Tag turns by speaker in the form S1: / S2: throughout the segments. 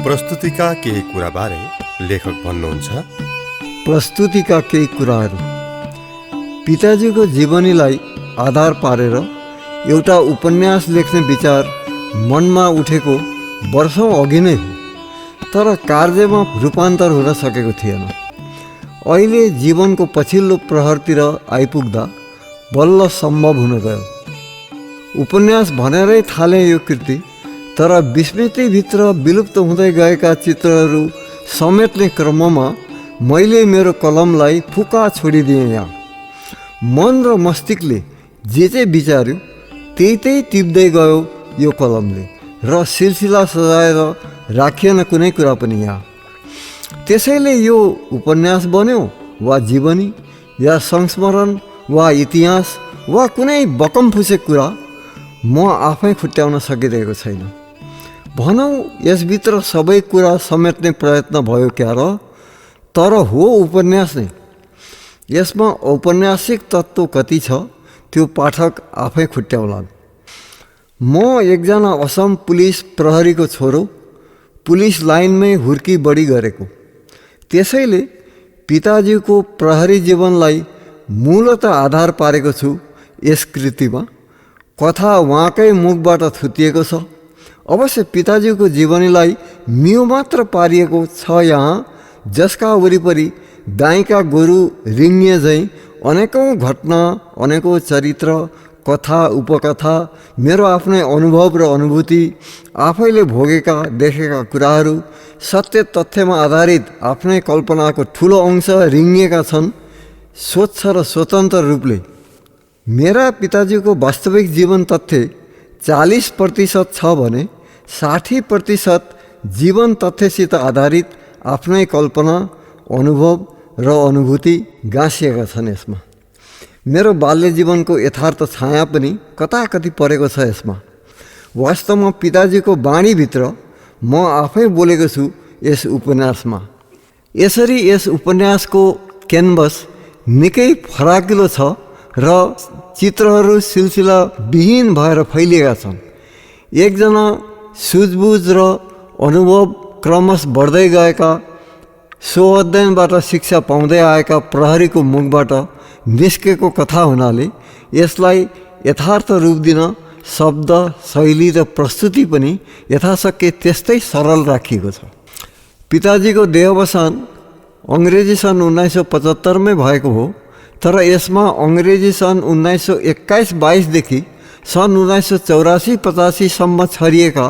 S1: प्रस्तुतिका केही कुराबारे लेखक भन्नुहुन्छ।
S2: प्रस्तुतिका केही कुराहरू पिताजीको जीवनीलाई आधार पारेर एउटा उपन्यास लेख्ने विचार मनमा उठेको वर्षौँ अघि नै हो, तर कार्यमा रूपान्तर हुन सकेको थिएन। अहिले जीवनको पछिल्लो प्रहरतिर आइपुग्दा बल्ल सम्भव हुन गयो। उपन्यास भनेरै थाले यो कृति, तर विस्मृतिभित्र विलुप्त हुँदै गएका चित्रहरू समेट्ने क्रममा मैले मेरो कलमलाई फुका छोडिदिएँ। यहाँ मन र मस्तिष्कले जे विचार्यो त्यही टिप्दै गयो यो कलमले, र सिलसिला सजाएर राखिएन कुनै कुरा पनि यहाँ। त्यसैले यो उपन्यास बन्यो वा जीवनी या संस्मरण वा इतिहास वा कुनै बकमफुसे कुरा म आफै खुट्याउन सकिरहेको छैन। भनौँ यसभित्र सबै कुरा समेट्ने प्रयत्न भयो क्या र? तर हो उपन्यास नै। यसमा औपन्यासिक तत्त्व कति छ त्यो पाठक आफै खुट्याउलान्। म एकजना असम पुलिस प्रहरीको छोरो, पुलिस लाइनमै हुर्की बढी गरेको। त्यसैले पिताजीको प्रहरी जीवनलाई मूलत आधार पारेको छु यस कृतिमा। कथा उहाँकै मुखबाट थुतिएको छ। अवश्य पिताजीको जीवनीलाई मियो मात्र पारिएको छ यहाँ, जसका वरिपरि दाइँका गोरु रिङ्गिए झैँ अनेकौँ घटना, अनेकौँ चरित्र, कथा, उपकथा, मेरो आफ्नै अनुभव र अनुभूति, आफैले भोगेका देखेका कुराहरू, सत्य तथ्यमा आधारित आफ्नै कल्पनाको ठुलो अंश रिङ्गिएका छन् स्वच्छ र स्वतन्त्र रूपले। मेरा पिताजीको वास्तविक जीवन तथ्य 40% छ भने 60% जीवन तथ्यसित आधारित आफ्नै कल्पना, अनुभव र अनुभूति गाँसिएका छन् यसमा। मेरो बाल्य जीवनको यथार्थ छाया पनि कताकति परेको छ यसमा। वास्तवमा पिताजीको बाणीभित्र म आफै बोलेको छु यस उपन्यासमा। यसरी यस उपन्यासको क्यानभस निकै फराकिलो छ र चित्रहरू सिलसिला विहीन भएर फैलिएका छन्। एकजना सुझबुझ र अनुभव क्रमश बढ्दै गएका, स्वअध्ययनबाट शिक्षा पाउँदै आएका प्रहरीको मुखबाट निस्केको कथा हुनाले यसलाई यथार्थ रूप दिन शब्द, शैली र प्रस्तुति पनि यथाशक्य त्यस्तै सरल राखिएको छ। पिताजीको देहावसान अङ्ग्रेजी सन् 1975मै भएको हो, तर यसमा अङ्ग्रेजी सन् 1921-22देखि सन् 1984-85सम्म छरिएका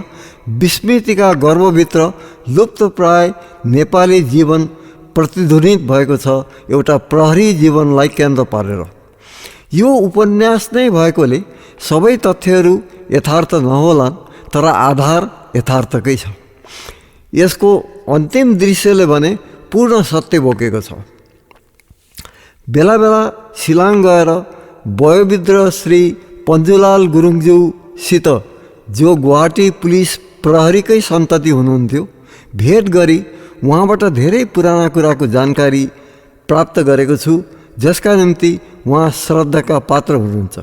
S2: विस्मृतिका गर्भभित्र लुप्तप्राय नेपाली जीवन प्रतिध्वनित भएको छ, एउटा प्रहरी जीवनलाई केन्द्र पारेर। यो उपन्यास नै भएकोले सबै तथ्यहरू यथार्थ नहोलान्, तर आधार यथार्थकै छ। यसको अन्तिम दृश्यले भने पूर्ण सत्य बोकेको छ। बेला बेला शिलाङ गएर वयोवृद्ध श्री पन्जुलाल गुरुङज्यूसित, जो गुवाहाटी पुलिस प्रहरीकै सन्तति हुनुहुन्थ्यो, भेट गरी उहाँबाट धेरै पुराना कुराको जानकारी प्राप्त गरेको छु, जसका निम्ति उहाँ श्रद्धाका पात्र हुनुहुन्छ।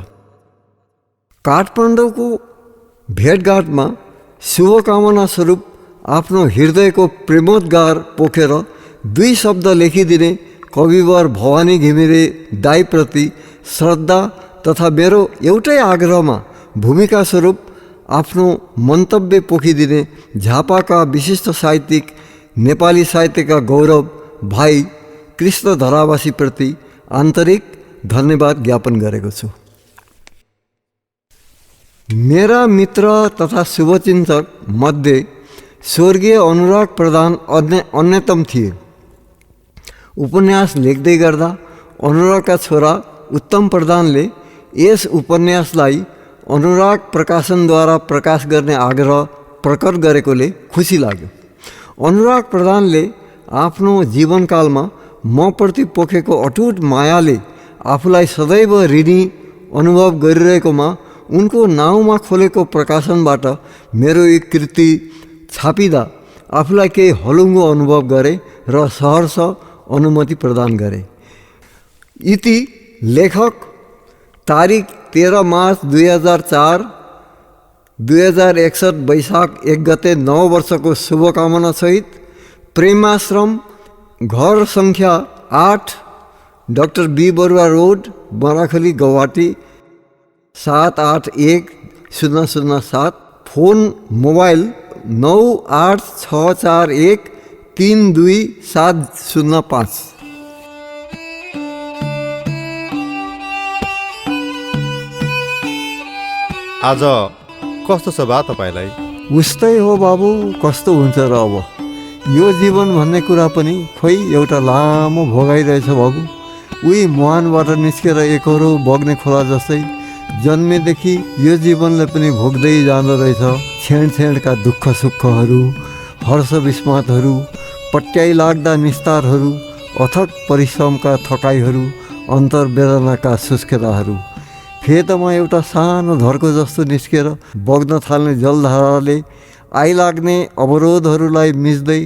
S2: काठमाडौँको भेटघाटमा शुभकामना स्वरूप आफ्नो हृदयको प्रेमोद्गार पोखेर 2 शब्द लेखिदिने कविवर भवानी घिमिरे दाइप्रति श्रद्धा तथा मेरो एउटै आग्रहमा भूमिका स्वरूप आफ्नो मन्तव्य पोखिदिने झापाका विशिष्ट साहित्यिक, नेपाली साहित्यका गौरव भाइ कृष्ण धरावासीप्रति आन्तरिक धन्यवाद ज्ञापन गरेको छु। मेरा मित्र तथा शुभचिन्तक मध्ये स्वर्गीय अनुराग प्रधान अन्यतम थिए। उपन्यास लेख्दै गर्दा अनुरागका छोरा उत्तम प्रधानले यस उपन्यासलाई अनुराग प्रकाशनद्वारा प्रकाश गर्ने आग्रह प्रकट गरेकोले खुसी लाग्यो। अनुराग प्रधानले आफ्नो जीवनकालमा म प्रति पोखेको अटुट मायाले आफूलाई सदैव ऋणी अनुभव गरिरहेकोमा उनको नाउँमा खोलेको प्रकाशनबाट मेरो एक कृति छापिँदा आफूलाई केही हलुङ्गो अनुभव गरे र सहर्ष अनुमति प्रदान गरे। इति लेखक तारिख 13 मार्च 2004 2061 वैशाख 1 गते 9 वर्षको शुभकामना सहित प्रेमाश्रम, घर सङ्ख्या 8, डाक्टर बी बरुवा रोड, बराखली, गौहाटी 781-007। Phone mobile 9864132705।
S1: आज कस्तो छ बा तपाईँलाई?
S2: उस्तै हो बाबु, कस्तो हुन्छ र अब। यो जीवन भन्ने कुरा पनि खोइ एउटा लामो भोगाइरहेछ बाबु। उही मुहानबाट निस्केर एकरो बग्ने खोला जस्तै जन्मेदेखि यो जीवनले पनि भोग्दै जाँदो रहेछ। छेडछेडका दुःख सुखहरू, हर्ष विस्मातहरू, पट्याइ लाग्दा निस्तारहरू, अथक परिश्रमका थकाइहरू, अन्तर्वेदनाका शुष्कताहरू। फेदमा एउटा सानो धर्को जस्तो निस्केर बग्न थाल्ने जलधाराले आइलाग्ने अवरोधहरूलाई मिच्दै,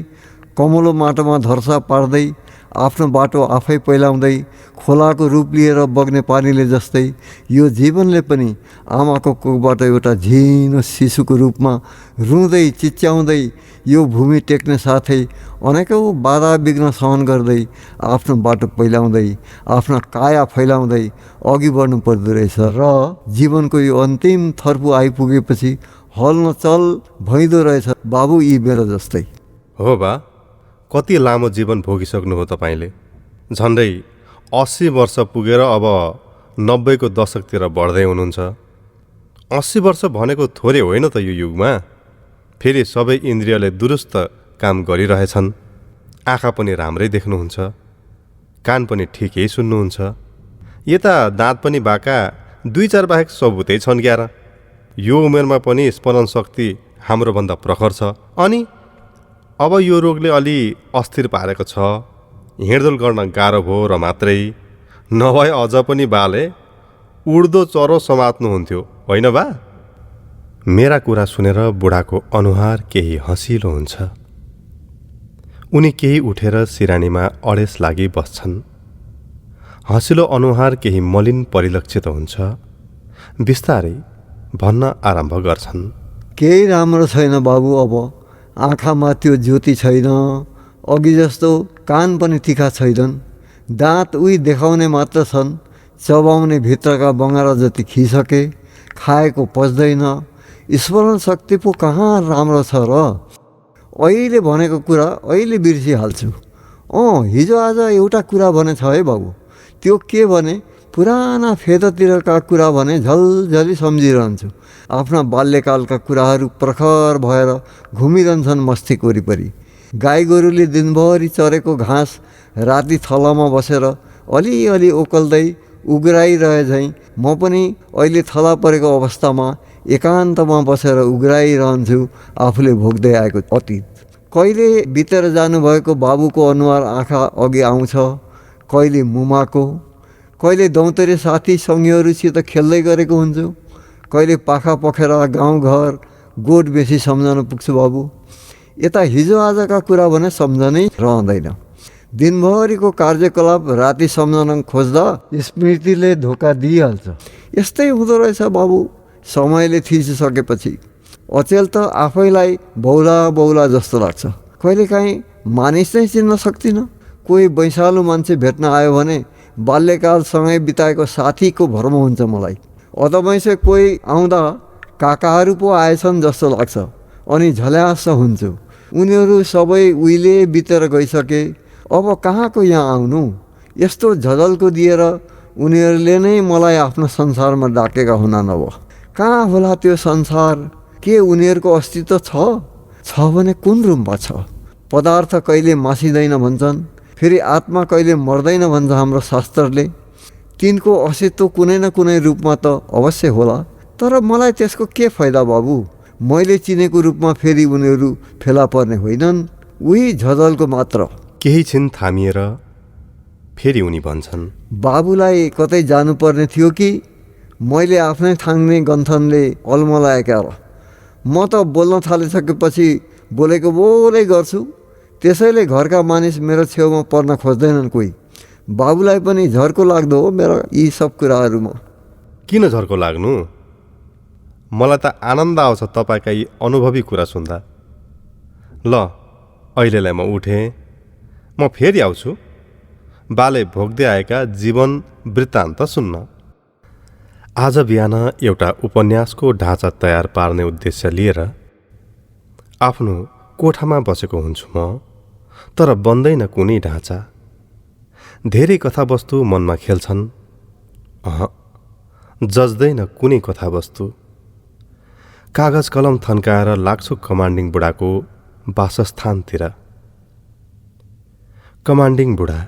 S2: कमलो माटोमा धर्सा पार्दै, आफ्नो बाटो आफै पहिलाउँदै, खोलाको रूप लिएर बग्ने पानीले जस्तै यो जीवनले पनि आमाको कोखबाट एउटा झिनो शिशुको रूपमा रुँदै चिच्याउँदै यो भूमि टेक्ने साथै अनेकौँ बाधा विघ्न सहन गर्दै आफ्नो बाटो पहिलाउँदै, आफ्ना काया फैलाउँदै अघि बढ्नु पर्दो रहेछ। र जीवनको यो अन्तिम थर्पु आइपुगेपछि हल्न चल भइदो रहेछ बाबु, यी बेला जस्तै।
S1: हो बा, कति लामो जीवन भोगिसक्नु हो तपाईँले। झन्डै 80 वर्ष पुगेर अब 90 को दशकतिर बढ्दै हुनुहुन्छ। 80 वर्ष भनेको थोरै होइन त यो युगमा। फेरि सबै इन्द्रियले दुरुस्त काम गरिरहेछन्। आँखा पनि राम्रै देख्नुहुन्छ, कान पनि ठिकै सुन्नुहुन्छ, यता दाँत पनि बाका, 2-4 बाहेक सबुतै छन् क्यार। यो उमेरमा पनि स्मरण शक्ति हाम्रोभन्दा प्रखर छ। अनि अब यो रोगले अलि अस्थिर पारेको छ। हिँडडुल गर्न गाह्रो भयो र मात्रै, नभए अझ पनि बाले उड्दो चरो समात्नुहुन्थ्यो, होइन बा? मेरा कुरा सुनेर बुढाको अनुहार केही हँसिलो हुन्छ। उनी केही उठेर सिरानीमा अडेस लागि बस्छन्। हँसिलो अनुहार केही मलिन परिलक्षित हुन्छ। बिस्तारै भन्न आरम्भ गर्छन्।
S2: केही राम्रो छैन बाबु अब। आँखामा त्यो ज्योति छैन, अघि जस्तो कान पनि तिखा छैनन्, दाँत उही देखाउने मात्र छन्, चबाउने भित्रका बङ्गारा जति खिसके, खाएको पच्दैन, स्मरण शक्ति पो कहाँ राम्रो छ र। अहिले भनेको कुरा अहिले बिर्सिहाल्छु। हिजो आज एउटा कुरा भने छ है बाबु। त्यो के भने, पुराना फेदतिरका कुरा भने झलझली सम्झिरहन्छु। आफ्ना बाल्यकालका कुराहरू प्रखर भएर घुमिरहन्छन् मस्तिष्क वरिपरि। गाई गोरुले दिनभरि चरेको घाँस राति थलामा बसेर अलिअलि ओकल्दै उग्राइरहे झैँ म पनि अहिले थला परेको अवस्थामा एकान्तमा बसेर उग्राइरहन्छु आफूले भोग्दै आएको अतीत। कहिले बितेर जानुभएको बाबुको अनुहार आँखा अघि आउँछ, कहिले मुमाको, कहिले दौतरे साथी सङ्गीहरूसित खेल्दै गरेको हुन्छु, कहिले पाखा पखेरा, गाउँघर, गोठ बेसी सम्झन पुग्छु बाबु। यता हिजो आजका कुरा भने सम्झनै रहँदैन। दिनभरिको कार्यकलाप राति सम्झन खोज्दा स्मृतिले धोका दिइहाल्छ। यस्तै हुँदो रहेछ बाबु समयले थिचिसकेपछि। अचेल त आफैलाई बौला बौला जस्तो लाग्छ। कहिलेकाहीँ मानिस नै चिन्न सक्दिनँ। कोही वैशालु मान्छे भेट्न आयो भने बाल्यकालसँगै बिताएको साथीको भरमा हुन्छ मलाई। अदमैसे कोही आउँदा काकाहरू पो आएछन् जस्तो लाग्छ। अनि झल्यास हुन्छु। उनीहरू सबै उहिले बितेर गइसके, अब कहाँको यहाँ आउनु। यस्तो झझल्को दिएर उनीहरूले नै मलाई आफ्नो संसारमा डाकेका हुनान्। अब कहाँ होला त्यो संसार? के उनीहरूको अस्तित्व छ भने कुन रूपमा छ? पदार्थ कहिले मासिँदैन भन्छन्, फेरि आत्मा कहिले मर्दैन भन्छ हाम्रो शास्त्रले। तिनको अस्तित्व कुनै न कुनै रूपमा त अवश्य होला। तर मलाई त्यसको के फाइदा बाबु? मैले चिनेको रूपमा फेरि उनीहरू फेला पर्ने होइनन्, उही झझल्को मात्र।
S1: केही छिन थामिएर फेरि उनी भन्छन्,
S2: बाबुलाई कतै जानुपर्ने थियो कि मैले आफ्नै थाङ्ने गन्थनले अल्मलाएका र। म त बोल्न थालिसकेपछि बोलेको बोलै गर्छु। त्यसैले घरका मानिस मेरो छेउमा पर्न खोज्दैनन् कोही। बाबुलाई पनि झर्को लाग्दो हो मेरो यी सब कुराहरूमा।
S1: किन झर्को लाग्नु? मलाई त आनन्द आउँछ तपाईँका यी अनुभवी कुरा सुन्दा। ल अहिलेलाई म उठेँ, म फेरि आउँछु बाले भोग्दै आएका जीवन वृत्तान्त सुन्न। आज बिहान एउटा उपन्यासको ढाँचा तयार पार्ने उद्देश्य लिएर आफ्नो कोठामा बसेको हुन्छु म, तर बन्दैन कुनै ढाँचा। धेरै कथावस्तु मनमा खेल्छन्, जज्दैन कुनै कथावस्तु। कागज कलम थन्काएर लाग्छु कमान्डिङ बुढाको वासस्थानतिर। कमान्डिङ बुढा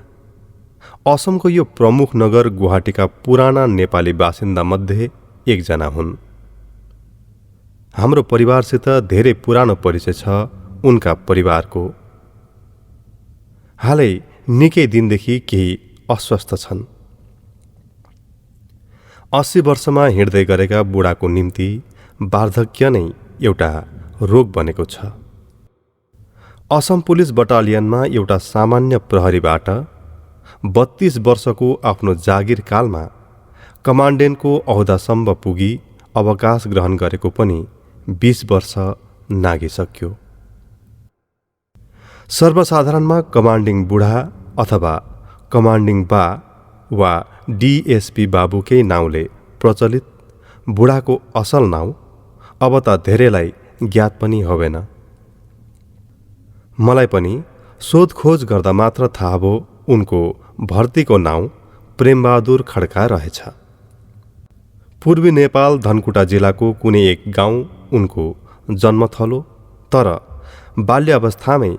S1: असमको यो प्रमुख नगर गुवाहाटीका पुराना नेपाली बासिन्दा मध्ये एकजना हुन्। हाम्रो परिवारसित धेरै पुरानो परिचय छ उनका परिवारको। हालै निकै दिनदेखि केही अस्वस्थ छन्। 80 वर्षमा हिँड्दै गरेका बुढाको निम्ति वार्धक्य नै एउटा रोग बनेको छ। असम पुलिस बटालियनमा एउटा सामान्य प्रहरीबाट 32 वर्षको आफ्नो जागिर कालमा कमान्डेन्टको अहोदासम्म पुगी अवकाश ग्रहण गरेको पनि 20 वर्ष नागिसक्यो। सर्वसाधारणमा कमान्डिङ बुढा अथवा कमान्डिङ बा वा डिएसपी बाबुकै नाउँले प्रचलित बुढाको असल नाउँ अब त धेरैलाई ज्ञात पनि होवेन। मलाई पनि सोधखोज गर्दा मात्र थाहा भयो उनको भर्तीको नाउँ प्रेमबहादुर खड्का रहेछ। पूर्वी नेपाल धनकुटा जिल्लाको कुनै एक गाउँ उनको जन्मथलो, तर बाल्यावस्थामै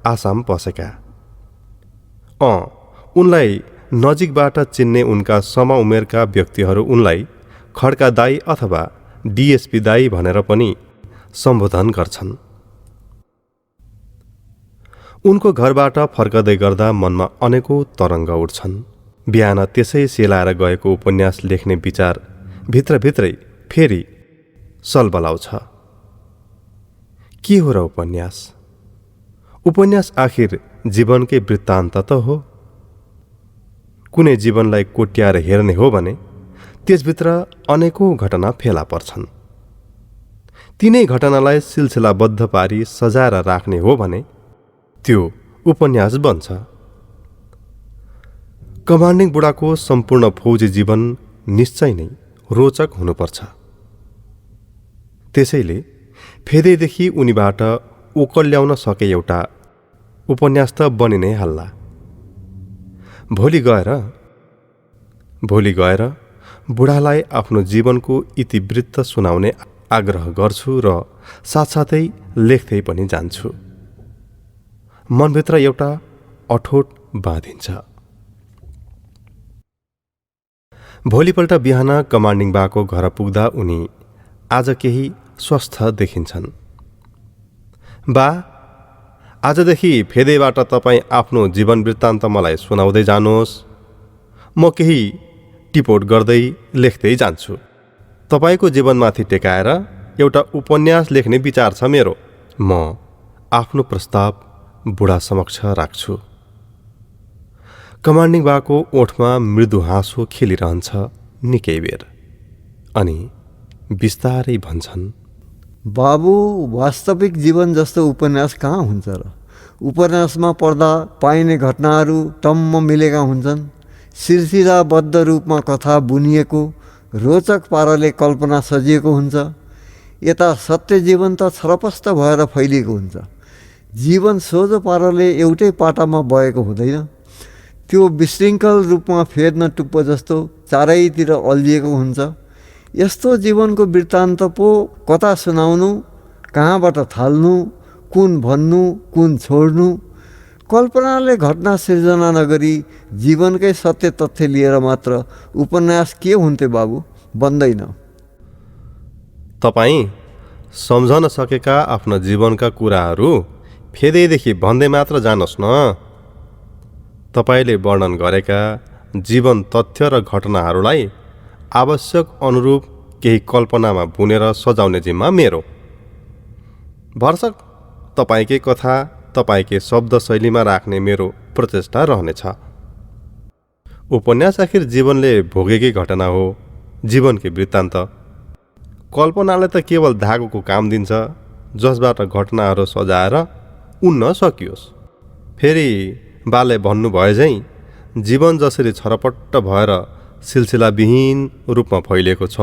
S1: आसाम पसेका। उनलाई नजिकबाट चिन्ने उनका समउमेरका व्यक्तिहरू उनलाई खड्का दाई अथवा डिएसपी दाई भनेर पनि सम्बोधन गर्छन्। उनको घरबाट फर्कदै गर्दा मनमा अनेकौं तरङ्ग उठ्छन्। बिहान त्यसै सेलाएर गएको उपन्यास लेख्ने विचार भित्रभित्रै फेरि सलबलाउँछ। के हो र उपन्यास? उपन्यास आखिर जीवनकै वृत्तान्त त हो। कुनै जीवनलाई कोट्याएर हेर्ने हो भने त्यसभित्र अनेकौं घटना फेला पर्छन्। तिनै घटनालाई सिलसिलाबद्ध पारी सजाएर राख्ने हो भने त्यो उपन्यास बन्छ। कमान्डिङ बुढाको सम्पूर्ण फौजी जीवन निश्चय नै रोचक हुनुपर्छ। त्यसैले फेदैदेखि उनीबाट ओकल्याउन सके एउटा उपन्यास त बनि नै हाल्ला। भोलि गएर बुढालाई आफ्नो जीवनको इतिवृत्त सुनाउने आग्रह गर्छु र साथसाथै लेख्दै पनि जान्छु। मनभित्र एउटा अठोट बाँधिन्छ। भोलिपल्ट बिहान कमान्डिङ बाको घर पुग्दा उनी आज केही स्वस्थ देखिन्छन्। बा, आजदेखि फेदैबाट तपाईँ आफ्नो जीवन वृत्तान्त मलाई सुनाउँदै जानुहोस्। म केही टिपोट गर्दै लेख्दै जान्छु। तपाईँको जीवनमाथि टेकाएर एउटा उपन्यास लेख्ने विचार छ मेरो। म आफ्नो प्रस्ताव बुढा समक्ष राख्छु। कमान्डिङ बाको ओठमा मृदु हाँसो खेलिरहन्छ निकै बेर, अनि बिस्तारै भन्छन्,
S2: बाबु, वास्तविक जीवन जस्तो उपन्यास कहाँ हुन्छ र? उपन्यासमा पढ्दा पाइने घटनाहरू टम्म मिलेका हुन्छन्। सिलसिलाबद्ध रूपमा कथा बुनिएको, रोचक पाराले कल्पना सजिएको हुन्छ। यता सत्य जीवन त छरपष्ट भएर फैलिएको हुन्छ। जीवन सोझो पाराले एउटै पाटामा बगेको हुँदैन। त्यो विशृङ्खल रूपमा फेर्न टुप्पो जस्तो चारैतिर अल्झिएको हुन्छ। यस्तो जीवनको वृत्तान्त पो कता सुनाउनु, कहाँबाट थाल्नु, कुन भन्नु, कुन छोड्नु? कल्पनाले घटना सिर्जना नगरी जीवनकै सत्य तथ्य लिएर मात्र उपन्यास के हुन्थ्यो बाबु? बन्दैन।
S1: तपाईँ सम्झन सकेका आफ्ना जीवनका कुराहरू फेदैदेखि भन्दै मात्र जानुहोस् न। तपाईँले वर्णन गरेका जीवन तथ्य र घटनाहरूलाई आवश्यक अनुरूप केही कल्पनामा बुनेर सजाउने जिम्मा मेरो। भरसक तपाईँकै कथा तपाईँकै शब्द शैलीमा राख्ने मेरो प्रचेष्टा रहनेछ। उपन्यास आखिर जीवनले भोगेकै घटना हो, जीवनकै वृत्तान्त। कल्पनाले त केवल धागोको काम दिन्छ जसबाट घटनाहरू सजाएर उन्न सकियोस्। फेरि बाले भन्नुभए झैँ जीवन जसरी छरपट्ट भएर सिलसिलाविहीन रूपमा फैलिएको छ,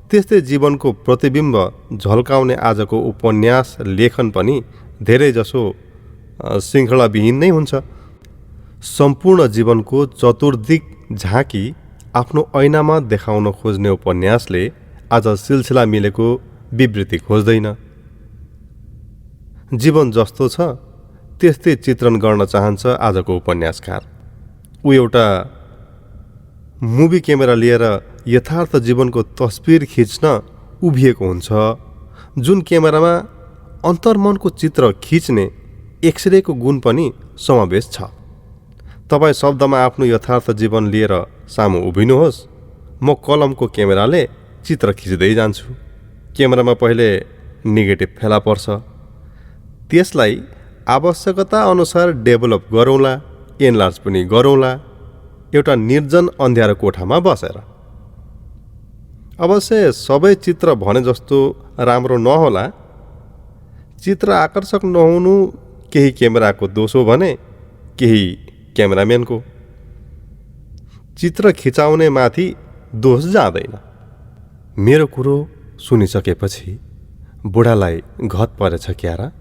S1: त्यस्तै जीवनको प्रतिबिम्ब झल्काउने आजको उपन्यास लेखन पनि धेरैजसो श्रृङ्खलाविहीन नै हुन्छ। सम्पूर्ण जीवनको चतुर्दिक झाँकी आफ्नो ऐनामा देखाउन खोज्ने उपन्यासले आज सिलसिला मिलेको विवृत्ति खोज्दैन। जीवन जस्तो छ त्यस्तै चित्रण गर्न चाहन्छ आजको उपन्यासकार। ऊ एउटा मुभी क्यामेरा लिएर यथार्थ जीवनको तस्बिर खिच्न उभिएको हुन्छ, जुन क्यामेरामा अन्तर्मनको चित्र खिच्ने एक्सरेको गुण पनि समावेश छ। तपाईँ शब्दमा आफ्नो यथार्थ जीवन लिएर सामु उभिनुहोस्, म कलमको क्यामेराले चित्र खिच्दै जान्छु। क्यामेरामा पहिले नेगेटिभ फेला पर्छ, त्यसलाई आवश्यकता अनुसार डेभलप गरौँला, एनलार्ज पनि गरौँला, एउटा निर्जन अन्ध्यारो कोठामा बसेर। अवश्य सबै चित्र भने जस्तो राम्रो नहोला। चित्र आकर्षक नहुनु केही क्यामेराको दोष हो भने केही क्यामेराम्यानको। चित्र खिचाउने माथि दोष जाँदैन। मेरो कुरो सुनिसकेपछि बुढालाई घत परेछ क्यारा,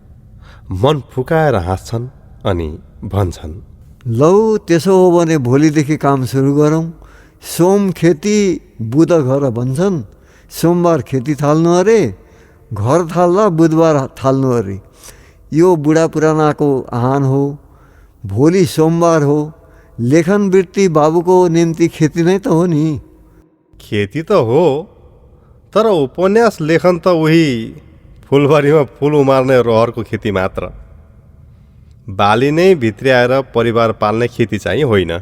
S1: मन फुकाएर हाँस्छन् अनि भन्छन्,
S2: लौ त्यसो हो भने भोलिदेखि काम सुरु गरौँ। सोम खेती बुध घर भन्छन्, सोमबार खेती थाल्नु अरे, घर थाल्दा बुधबार थाल्नु अरे। यो बुढा पुरानाको आहान हो। भोलि सोमबार हो, लेखन वृत्ति बाबुको निम्ति खेती नै त हो नि।
S1: खेती त हो, तर उपन्यास लेखन त उही फुलबारीमा फुल उमार्ने रहरको खेती मात्र। बाली नै भित्र्याएर परिवार पाल्ने खेती चाहिँ होइन।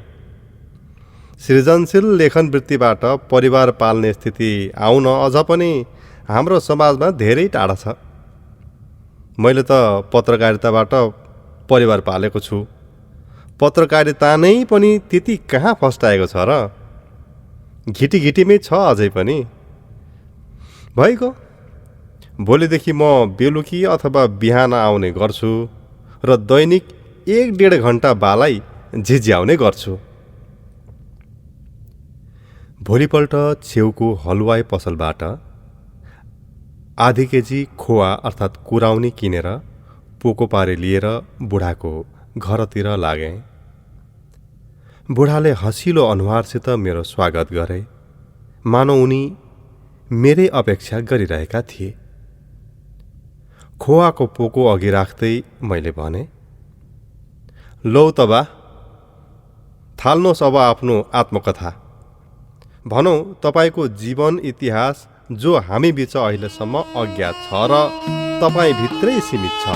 S1: सृजनशील लेखन वृत्तिबाट परिवार पाल्ने स्थिति आउन अझ पनि हाम्रो समाजमा धेरै टाढा छ। मैले त पत्रकारिताबाट परिवार पालेको छु। पत्रकारिता नै पनि त्यति कहाँ फस्टाएको छ र, घिटिघिटीमै छ अझै पनि। भइगयो, भोलिदेखि म बेलुकी अथवा बिहान आउने गर्छु र दैनिक 1-1.5 घन्टा बालाई झिझ्याउने गर्छु। भोलिपल्ट छेउको हलवाई पसलबाट आधी केजी खोवा अर्थात् कुराउनी किनेर पोको पारी लिएर बुढाको घरतिर लागेँ। बुढाले हँसिलो अनुहारसित मेरो स्वागत गरे, मानौ उनी मेरै अपेक्षा गरिरहेका थिए। खोवाको पोको अघि राख्दै मैले भने, लौ त बा, थाल्नुहोस् अब आफ्नो आत्मकथा। भनौँ तपाईँको जीवन इतिहास जो हामी बीच अहिलेसम्म अज्ञात छ र तपाईँ भित्रै सीमित छ।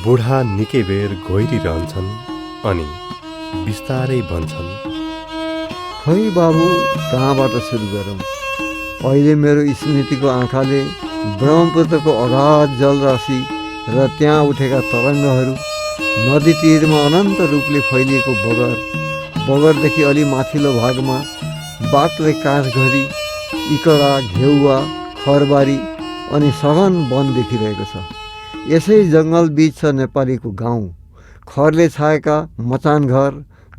S1: बुढा निकै बेर घोइरिरहन्छन् अनि बिस्तारै भन्छन्,
S2: खै बाबु, कहाँबाट सुरु गरौँ? अहिले मेरो स्मृतिको आँखाले ब्रह्मपुत्रको अगाध जलराशि र त्यहाँ उठेका तरङ्गहरू, नदी तीरमा अनन्त रूपले फैलिएको बगर, बगरदेखि अलि माथिल्लो भागमा बाक्लै काँचघरी, इकडा, घेउवा, खरबारी अनि सघन वन देखिरहेको छ। यसै जङ्गल बीच छ नेपालीको गाउँ। खरले छाएका मचान घर,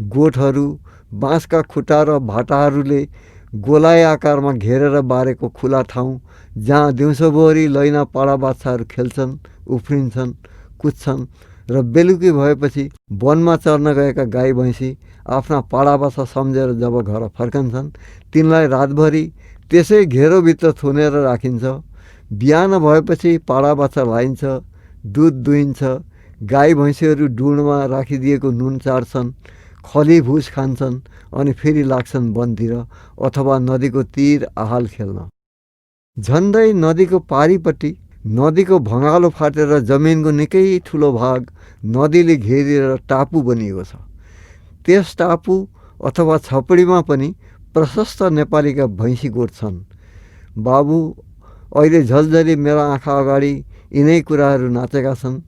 S2: गोठहरू, बाँसका खुट्टा र भाटाहरूले गोलाइ आकारमा घेरेर बारेको खुला ठाउँ, जहाँ दिउँसोभरि लैना पाडा बाछाहरू खेल्छन्, उफ्रिन्छन्, कुद्छन् र बेलुकी भएपछि वनमा चर्न गएका गाई भैँसी आफ्ना पाडा बाछा सम्झेर जब घर फर्कन्छन्, तिनलाई रातभरि त्यसै घेरोभित्र थुनेर राखिन्छ। बिहान भएपछि पाडा बाछा लाइन्छ, दुध दुहिन्छ, गाई भैँसीहरू डुँडमा राखिदिएको नुन चाड्छन्, खली भुस खान्छन् अनि फेरि लाग्छन् वनतिर अथवा नदीको तीर आहाल खेल्न। झन्डै नदीको पारीपट्टि नदीको भँगालो फाटेर जमिनको निकै ठुलो भाग नदीले घेरिएर टापु बनिएको छ। त्यस टापु अथवा छपडीमा पनि प्रशस्त नेपालीका भैँसी गोठ छन्। बाबु, अहिले झलझली मेरा आँखा अगाडि यिनै कुराहरू नाचेका छन्।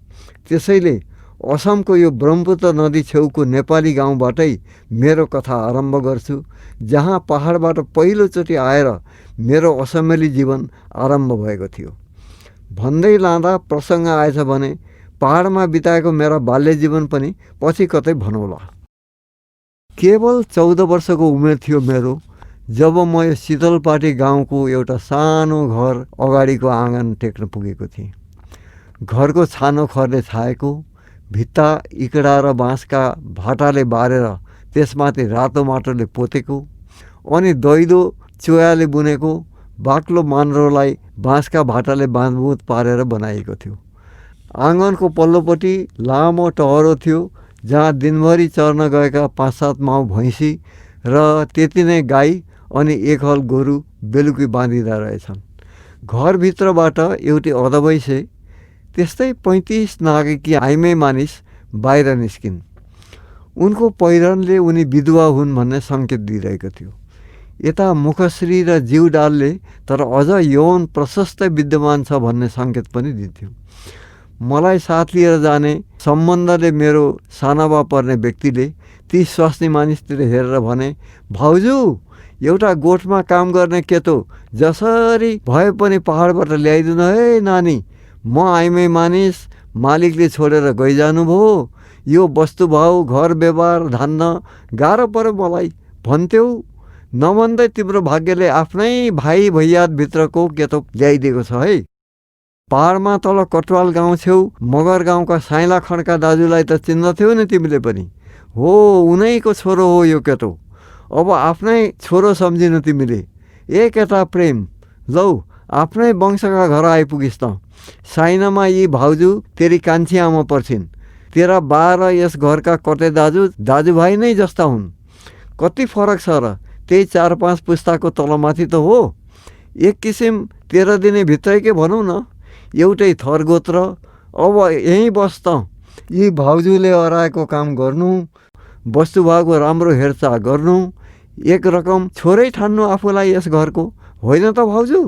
S2: त्यसैले असमको यो ब्रह्मपुत्र नदी छेउको नेपाली गाउँबाटै मेरो कथा आरम्भ गर्छु, जहाँ पहाडबाट पहिलोचोटि आएर मेरो असम्मेली जीवन आरम्भ भएको थियो। भन्दै लाँदा प्रसङ्ग आएछ भने पहाडमा बिताएको मेरा बाल्य जीवन पनि पछि कतै भनौँला। केवल 14 वर्षको उमेर थियो मेरो जब म यो शीतलपाटी गाउँको एउटा सानो घर अगाडिको आँगन टेक्न पुगेको थिएँ। घरको छानो खरले छाएको, भित्ता इकडा र बाँसका भाटाले बारेर त्यसमाथि रातो माटोले पोतेको अनि दैलो चोयाले बुनेको बाक्लो मान्द्रोलाई बाँसका भाटाले बाँधबुँध पारेर बनाइएको थियो। आँगनको पल्लोपट्टि लामो टहरो थियो जहाँ दिनभरि चर्न गएका 5-7 माउ भैँसी र त्यति नै गाई अनि एक हल गोरु बेलुकी बाँधिँदा रहेछन्। घरभित्रबाट एउटी अधबैसे त्यस्तै 35 नागेकी आइमै मानिस बाहिर निस्किन्। उनको पहिरनले उनी विधवा हुन् भन्ने सङ्केत दिइरहेको थियो। यता मुखश्री र जिउ डालले तर अझ यौन प्रशस्त विद्यमान छ भन्ने सङ्केत पनि दिन्थ्यो। मलाई साथ लिएर जाने सम्बन्धले मेरो सानाबा पर्ने व्यक्तिले ती स्वास्नी मानिसतिर हेरेर भने, भाउजू एउटा गोठमा काम गर्ने केटो जसरी भए पनि पहाडबाट ल्याइदिनु है नानी। म आइमै मानिस, मालिकले छोडेर गइजानुभयो। यो वस्तुभाउ घर व्यवहार धान्न गाह्रो पर्यो मलाई भन्थ्यौ। नभन्दै तिम्रो भाग्यले आफ्नै भाइ भैयाभित्रको केटो ल्याइदिएको छ है। पहाडमा तल कटवाल गाउँ छेउ मगर गाउँका साइला खड्का दाजुलाई त चिन्दथ्यौ नि तिमीले पनि। हो, उनैको छोरो हो यो केटो। अब आफ्नै छोरो सम्झिनु तिमीले। ए केटा प्रेम, लौ आफ्नै वंशका घर आइपुगिस् त। साइनामा यी भाउजू तेरी कान्छी आमा पर्छिन्। तेरा बा र यस घरका कटे दाजु दाजुभाइ नै जस्ता हुन्। कति फरक छ र, त्यही 4-5 पुस्ताको तलमाथि त हो। एक किसिम 13 दिने भित्रैकै भनौँ न, एउटै थर गोत्र। अब यहीँ बस् त। यी भाउजूले अराएको काम गर्नु, वस्तुभावको राम्रो हेरचाह गर्नु, एक रकम छोरै ठान्नु आफूलाई यस घरको, होइन त भाउजू?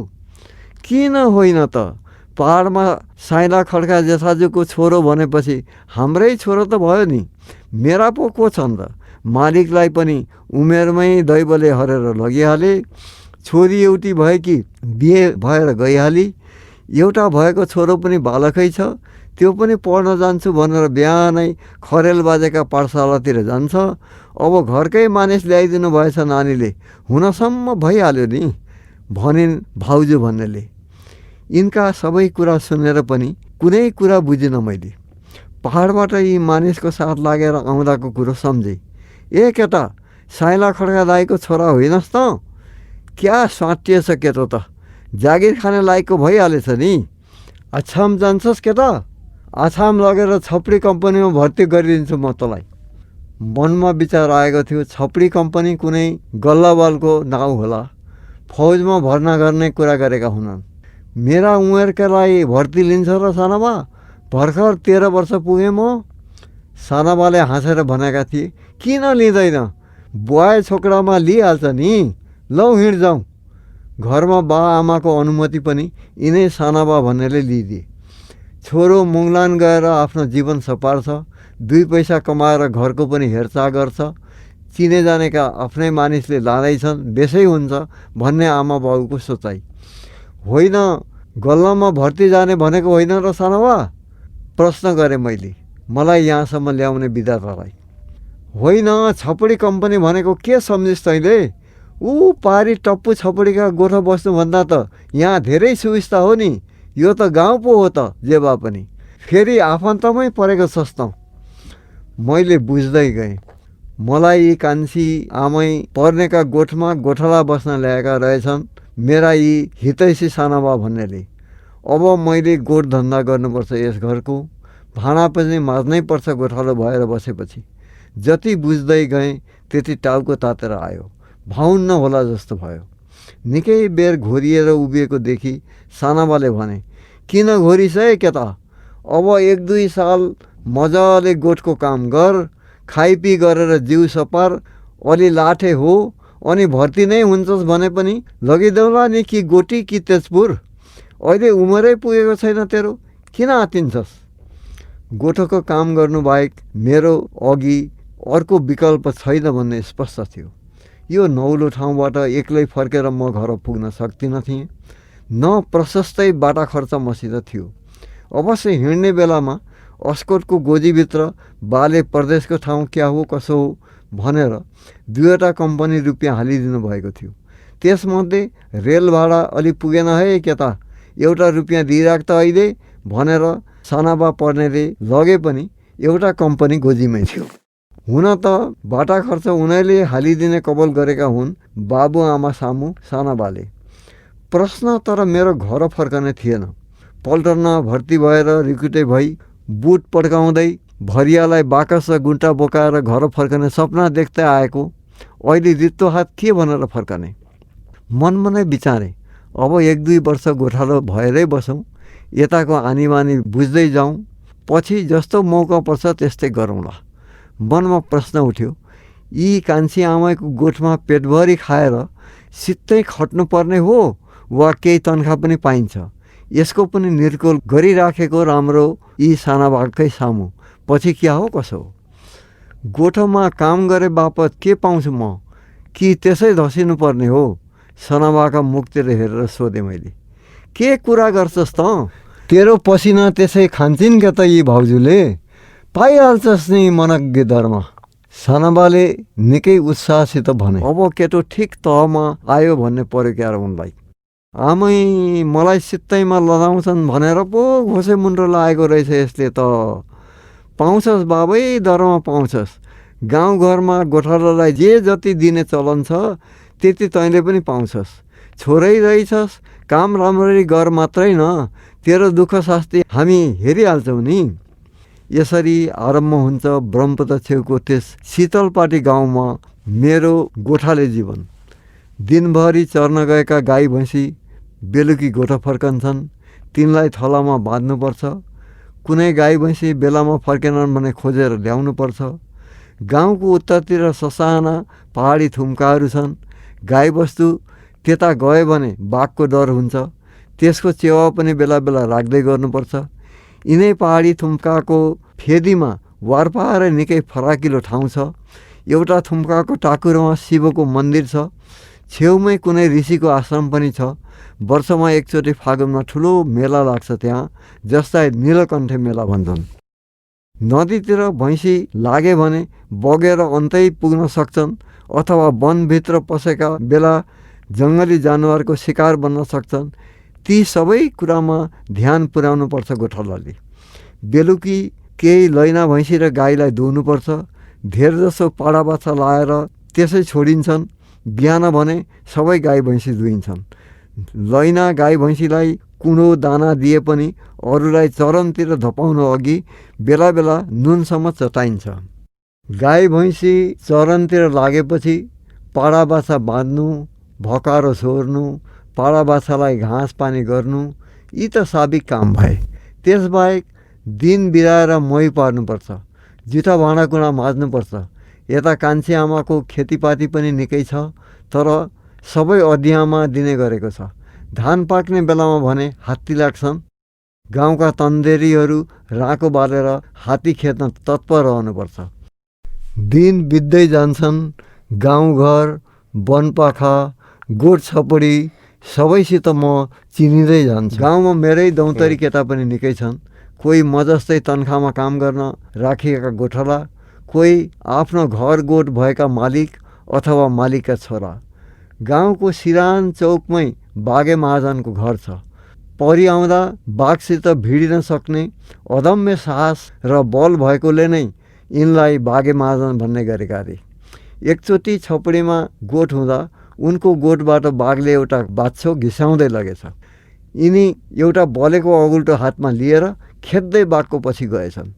S2: किन होइन त? पहाडमा साइला खड्का जेठाजुको छोरो भनेपछि हाम्रै छोरो त भयो नि। मेरा पो को छन् त? मालिकलाई पनि उमेरमै दैवले हरेर लगिहाले। छोरी एउटी भएकी बिहे भएर गइहाली। एउटा भएको छोरो पनि बालकै छ, त्यो पनि पढ्न जान्छु भनेर बिहानै खरेल बाजेका पाठशालातिर जान्छ। अब घरकै मानिस ल्याइदिनु भएछ नानीले, हुनसम्म भइहाल्यो नि भनिन् भाउजू भन्नेले। यिनका सबै कुरा सुनेर पनि कुनै कुरा बुझिनँ मैले। पहाडबाट यी मानिसको साथ लागेर आउँदाको कुरो सम्झेँ। ए केटा, साइला खड्का दाईको छोरा होइनस् त? क्या स्वाटिएछ केटो त, जागिर खाने लायकको भइहालेछ नि। आछाम जान्छस् केटा? आछाम लगेर छपडी कम्पनीमा भर्ती गरिदिन्छु म तँलाई। मनमा विचार आएको थियो, छपडी कम्पनी कुनै गल्लावालको नाउँ होला। फौजमा भर्ना गर्ने कुरा गरेका हुनन्। मेरा उमेरकालाई भर्ती लिन्छ र सानाबा? भर्खर 13 वर्ष पुगेँ म। सानाबाले हाँसेर भनेका थिए, किन लिँदैन? बुवाए छोकडामा लिइहाल्छ नि। लौ हिँड जाउँ। घरमा बा आमाको अनुमति पनि यिनै सानाबा भन्नेले लिइदिए। छोरो मुङलान गएर आफ्नो जीवन सपार्छ, 2 पैसा कमाएर घरको पनि हेरचाह गर्छ, चिने जानेका आफ्नै मानिसले लाँदैछन्, बेसै हुन्छ भन्ने आमा बाबुको सोचाइ। होइन, गल्लामा भर्ती जाने भनेको होइन र सानाबा? प्रश्न गरेँ मैले मलाई यहाँसम्म ल्याउने विधातालाई। होइन, छपडी कम्पनी भनेको के सम्झिस् तैँले? ऊ पारी टप्पु छपडीका गोठा बस्नुभन्दा त यहाँ धेरै सुविस्ता हो नि। यो त गाउँ पो हो त जे भए पनि। फेरि आफन्तमै परेको छस् त। मैले बुझ्दै गएँ। मलाई यी कान्छी आमै पर्नेका गोठमा गोठाला बस्न ल्याएका रहेछन् मेरा यी हितैषी सानाबा भन्नेले। अब मैले गोठ धन्दा गर्नुपर्छ यस घरको, भाँडा पनि माझ्नै पर्छ गोठालो भएर बसेपछि। जति बुझ्दै गएँ त्यति टाउको तातेर आयो। भाउन्न होला जस्तो भयो। निकै बेर घोरिएर उभिएको देखि सानाबाले भने, किन घोरिस है केटा? अब 1-2 साल मजाले गोठको काम गर, खाइपी गरेर जिउ सपार, अलि लाठे हो, अनि भर्ती नै हुन्छस् भने पनि लगिदेऊला नि कि गोटी कि तेजपुर। अहिले उमेरै पुगेको छैन तेरो, किन आतिन्छस्? गोठको काम गर्नु बाहेक मेरो अघि अर्को विकल्प छैन भन्ने स्पष्ट थियो। यो नौलो ठाउँबाट एक्लै फर्केर म घर पुग्न सक्दिनँ थिएँ। न प्रशस्तै बाटा खर्च मसित थियो। अवश्य हिँड्ने बेलामा अस्कोटको गोजीभित्र बाले प्रदेशको ठाउँ क्या हो कसो हो भनेर 2वटा कम्पनी रुपियाँ हालिदिनु भएको थियो। त्यसमध्ये रेल भाडा अलि पुगेन है केता, एउटा रुपियाँ दिइराख त अहिले भनेर सानाबा पर्नेले लगे पनि एउटा कम्पनी गोजीमै थियो। हुन त बाटा खर्च उनीहरूले हालिदिने कबल गरेका हुन् बाबुआमा सामु सानाबाले। प्रश्न तर मेरो घर फर्कने थिएन। पल्टनमा भर्ती भएर रिक्रुटे भई बुट पड्काउँदै भरियालाई बाकस र गुन्टा बोकाएर घर फर्कने सपना देख्दै आएको अहिले रित्तो हात के भनेर फर्कने। मनमा नै विचारेँ, अब 1-2 वर्ष गोठालो भएरै बसौँ, यताको आनीबानी बुझ्दै जाउँ, पछि जस्तो मौका पर्छ त्यस्तै गरौँला। मनमा प्रश्न उठ्यो, यी कान्छी आमाको गोठमा पेटभरि खाएर सित्तै खट्नुपर्ने हो वा केही तनखा पनि पाइन्छ? यसको पनि निर्कोल गरिराखेको राम्रो यी साना बाघकै सामु, पछि क्या हो कसो हो? गोठमा काम गरे बापत के पाउँछु म, कि त्यसै धसिनु पर्ने हो? सनाबाका मुखतिर हेरेर सोधेँ मैले। के कुरा गर्छस् त? तेरो पसिना त्यसै खान्छन् क्या त यी भाउजूले, पाइहाल्छस् नि मनज्ञ धर्म। सनाबाले निकै उत्साहसित भने। अब केटो ठिक तहमा आयो भन्ने पर्यो क्यार उनलाई। आमै मलाई सित्तैमा लदाउँछन् भनेर पो घोसे मुन्डो लागेको रहेछ यसले त। पाउँछस् बाबै, दरमा पाउँछस्। गाउँघरमा गोठालालाई जे जति दिने चलन छ त्यति तैँले पनि पाउँछस्। छोरै रहेछस्, काम राम्ररी गर मात्रै न, तेरो दुःख शास्ति हामी हेरिहाल्छौँ नि। यसरी आरम्भ हुन्छ ब्रह्मपुत्र छेउको त्यस शीतलपाटी गाउँमा मेरो गोठाले जीवन। दिनभरि चर्न गएका गाई भैँसी बेलुकी गोठा फर्कन्छन्, तिनलाई थलामा बाँध्नुपर्छ। कुनै गाई भैँसी बेलामा फर्केनन् भने खोजेर ल्याउनुपर्छ। गाउँको उत्तरतिर ससाना पहाडी थुम्काहरू छन्। गाईबस्तु त्यता गयो भने बाघको डर हुन्छ, त्यसको चेवा पनि बेला बेला राख्दै गर्नुपर्छ। यिनै पहाडी थुम्काको फेदीमा वारपारै निकै फराकिलो ठाउँ छ। एउटा थुम्काको टाकुरोमा शिवको मन्दिर छ। छेउमै कुनै ऋषिको आश्रम पनि छ। वर्षमा एकचोटि फागुनमा ठुलो मेला लाग्छ त्यहाँ, जसलाई नीलकण्ठे मेला भन्छन्। नदीतिर भैँसी लागे भने बगेर अन्तै पुग्न सक्छन्, अथवा वनभित्र पसेका बेला जङ्गली जानवरको शिकार बन्न सक्छन्। ती सबै कुरामा ध्यान पुर्याउनुपर्छ गोठालाले। बेलुकी केही लैना भैँसी र गाईलाई धुनुपर्छ। धेरजसो पाडा बाछा लाएर त्यसै छोडिन्छन्। बिहान भने सबै गाई भैँसी धुइन्छन्। लैना गाई भैँसीलाई कुँडो दाना दिए पनि अरूलाई चरनतिर धपाउनु अघि बेला बेला नुनसम्म चटाइन्छ। गाई भैँसी चरनतिर लागेपछि पाडा बाछा बाँध्नु, भकारो सोर्नु, पाडा बाछालाई घाँस पानी गर्नु, यी त साबिक काम भए। त्यसबाहेक दिन बिराएर मही पार्नुपर्छ, जुठा भाँडाकुँडा माझ्नुपर्छ। यता कान्छी आमाको खेतीपाती पनि निकै छ, तर सबै अधियामा दिने गरेको छ। धान पाक्ने बेलामा भने हात्ती लाग्छन्। गाउँका तन्देरीहरू राँको बालेर हात्ती खेद्न तत्पर रहनुपर्छ। दिन बित्दै जान्छन्। गाउँघर, वनपाखा, गोठ छपडी सबैसित म चिनिँदै जान्छु। गाउँमा मेरै दौतरी केटा पनि निकै छन्। कोही म जस्तै तनखामा काम गर्न राखिएका गोठाला, कोही आफ्नो घर गोठ भएका मालिक अथवा मालिकका छोरा। गाउँको सिरान चौकमै बागे महाजनको घर छ। परि आउँदा बाघसित भिडिन सक्ने अदम्य साहस र बल भएकोले नै यिनलाई बागे महाजन भन्ने गरेका अरे। एकचोटि छपडीमा गोठ हुँदा उनको गोठबाट बाघले एउटा बाछो घिसाउँदै लगेछ। यिनी एउटा बलेको अगुल्टो हातमा लिएर खेद्दै बाघको पछि गएछन्।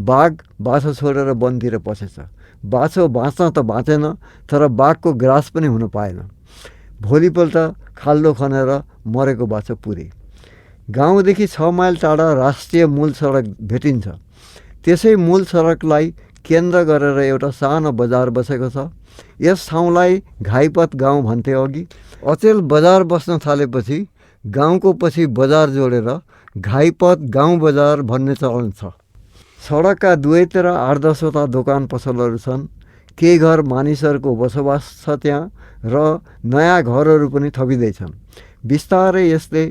S2: बाघ बाछो छोडेर वनतिर पसेछ। बाछो बाँच्न त बाँचेन, तर बाघको ग्रास पनि हुन पाएन। भोलिपल्ट खाल्डो खनेर मरेको बाछो पुरे। गाउँदेखि 6 माइल टाढा राष्ट्रिय मूल सडक भेटिन्छ। त्यसै मूल सडकलाई केन्द्र गरेर एउटा सानो बजार बसेको छ। यस ठाउँलाई घाइपत गाउँ भन्थे अघि। अचेल बजार बस्न थालेपछि गाउँको पछि बजार जोडेर घाइपत गाउँ बजार भन्ने चलन छ। सडकका दुवैतिर 8-10वटा दोकान पसलहरू छन्। केही घर मानिसहरूको बसोबास छ त्यहाँ र नयाँ घरहरू पनि थपिँदैछन्। बिस्तारै यसले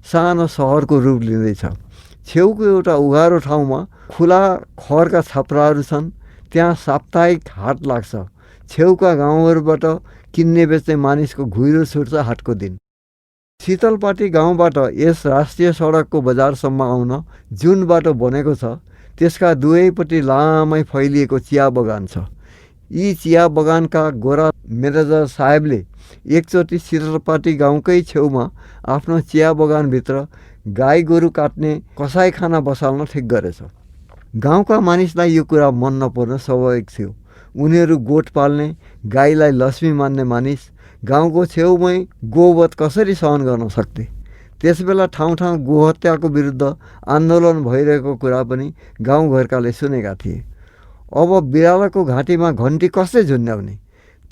S2: सानो सहरको रूप लिँदैछ। छेउको एउटा उघारो ठाउँमा खुला खरका छाप्राहरू छन्। त्यहाँ साप्ताहिक हाट लाग्छ। छेउका गाउँहरूबाट किन्ने बेच्ने मानिसको घुइरो छुट्छ हाटको दिन। शीतलपाटी गाउँबाट यस राष्ट्रिय सडकको बजारसम्म आउन जुन बाटो बनेको छ त्यसका दुवैपट्टि लामै फैलिएको चिया बगान छ। यी चिया बगानका गोरा म्यानेजर साहेबले एकचोटि शीतलपाटी गाउँकै छेउमा आफ्नो चिया बगानभित्र गाई गोरु काट्ने कसाईखाना बसाल्न ठिक गरेछ। गाउँका मानिसलाई यो कुरा मन नपर्न स्वाभाविक थियो। उनीहरू गोठ पाल्ने, गाईलाई लक्ष्मी मान्ने मानिस गाउँको छेउमै गोवध कसरी सहन गर्न सक्थे? त्यसबेला ठाउँ ठाउँ गोहत्याको विरुद्ध आन्दोलन भइरहेको कुरा पनि गाउँघरकाले सुनेका थिए। अब बिरालोको घाँटीमा घन्टी कसले झुन्ड्याउने?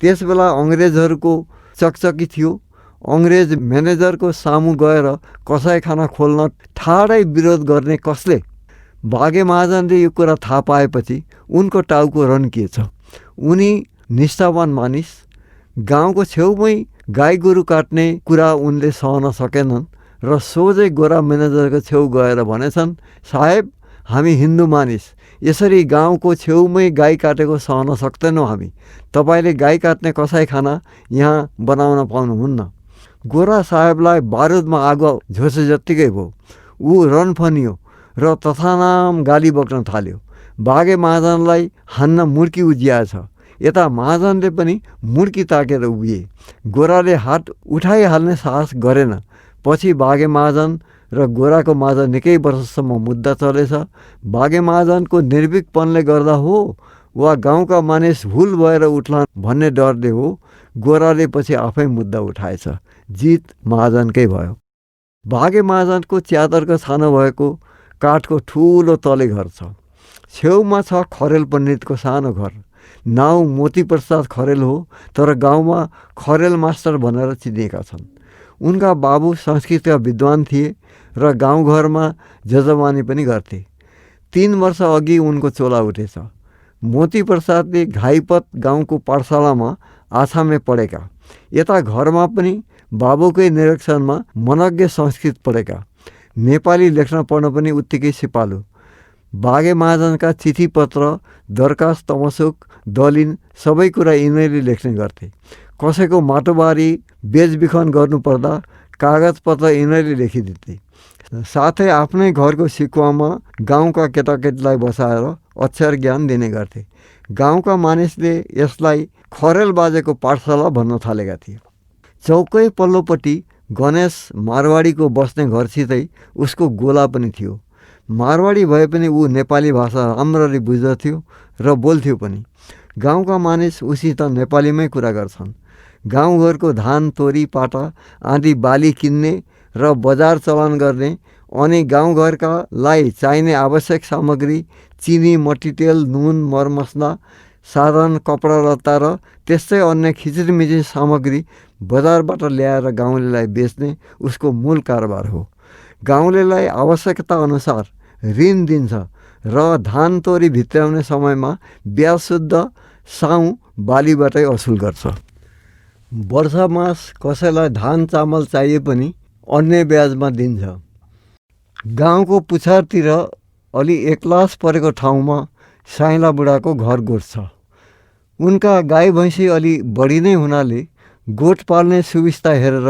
S2: त्यसबेला अङ्ग्रेजहरूको चकचकी थियो। अङ्ग्रेज म्यानेजरको सामु गएर कसाईखाना खोल्न ठाडै विरोध गर्ने कसले? बागे महाजनले यो कुरा थाहा पाएपछि उनको टाउको रन्किएछ। उनी निष्ठावान मानिस। गाउँको छेउमै गाई गोरु काट्ने कुरा उनले सहन सकेनन् र सोझै गोरा म्यानेजरको छेउ गएर भनेछन्, साहेब, हामी हिन्दू मानिस, यसरी गाउँको छेउमै गाई काटेको सहन सक्दैनौँ हामी। तपाईँले गाई काट्ने कसाईखाना यहाँ बनाउन पाउनुहुन्न। गोरा साहेबलाई बारुदमा आगो झोसे जत्तिकै भयो। ऊ रनफनियो र तथानाम गाली बक्न थाल्यो। बागे महाजनलाई हान्न मुर्की उज्याएछ। यता महाजनले पनि मुर्की ताकेर उभिए। गोराले हात उठाइहाल्ने साहस गरेन। पछि बागे महाजन र गोराको माझ निकै वर्षसम्म मुद्दा चलेछ। बागे महाजनको निर्भीकपनले गर्दा हो वा गाउँका मानिस हुल भएर उठ्लान् भन्ने डरले हो, गोराले पछि आफै मुद्दा उठाएछ। जित महाजनकै भयो। बागे महाजनको च्यादरको छानो भएको काठको ठुलो तले घर छ। छेउमा छ खरेल पण्डितको सानो घर। नाउँ मोती प्रसाद खरेल हो, तर गाउँमा खरेल मास्टर भनेर चिनिएका छन्। उनका बाबु संस्कृतका विद्वान थिए र गाउँघरमा जजमानी पनि गर्थे। 3 वर्ष अघि उनको चोला उठेछ। मोती प्रसादले घाइपत गाउँको पाठशालामा आछामे पढेका। यता घरमा पनि बाबुकै निरीक्षणमा मनज्ञ संस्कृत पढेका। नेपाली लेख्न पढ्न पनि उत्तिकै सिपालु। बागे महाजनका चिठी पत्र, दरखास्त, तमसुक, दलिन सबै कुरा यिनीहरूले लेख्ने गर्थे। कसैको माटोबारी बेचबिखन गर्नुपर्दा कागजपत्र यिनीहरूले लेखिदिन्थे। साथै आफ्नै घरको सिकुवामा गाउँका केटाकेटीलाई बसाएर अक्षर ज्ञान दिने गर्थे। गाउँका मानिसले यसलाई खरेल बाजेको पाठशाला भन्न थालेका थिए। चौकै पल्लोपट्टि गणेश मारवाडीको बस्ने घरसितै उसको गोला पनि थियो। मारवाडी भए पनि ऊ नेपाली भाषा राम्ररी बुझ्दथ्यो र बोल्थ्यो पनि। गाउँका मानिस उसित नेपालीमै कुरा गर्छन्। गाउँघरको धान, तोरी, पाटा आदि बाली किन्ने र बजार चलान गर्ने अनि गाउँघरकालाई चाहिने आवश्यक सामग्री चिनी, मट्टीतेल, नुन, मरमसला, साधन, कपडा लत्ता र त्यस्तै अन्य खिचिरमिचिर सामग्री बजारबाट ल्याएर गाउँलेलाई बेच्ने उसको मूल कारोबार हो। गाउँलेलाई आवश्यकता अनुसार ऋण दिन्छ र धान तोरी भित्र्याउने समयमा ब्याज शुद्ध साउँ बालीबाटै असुल गर्छ। वर्षमास कसैलाई धान चामल चाहिए पनि अन्य ब्याजमा दिन्छ। गाउँको पुछारतिर अलि एक्लास परेको ठाउँमा साइला बुढाको घर गोठ छ। उनका गाई भैँसी अलि बढी नै हुनाले गोठ पाल्ने सुविस्ता हेरेर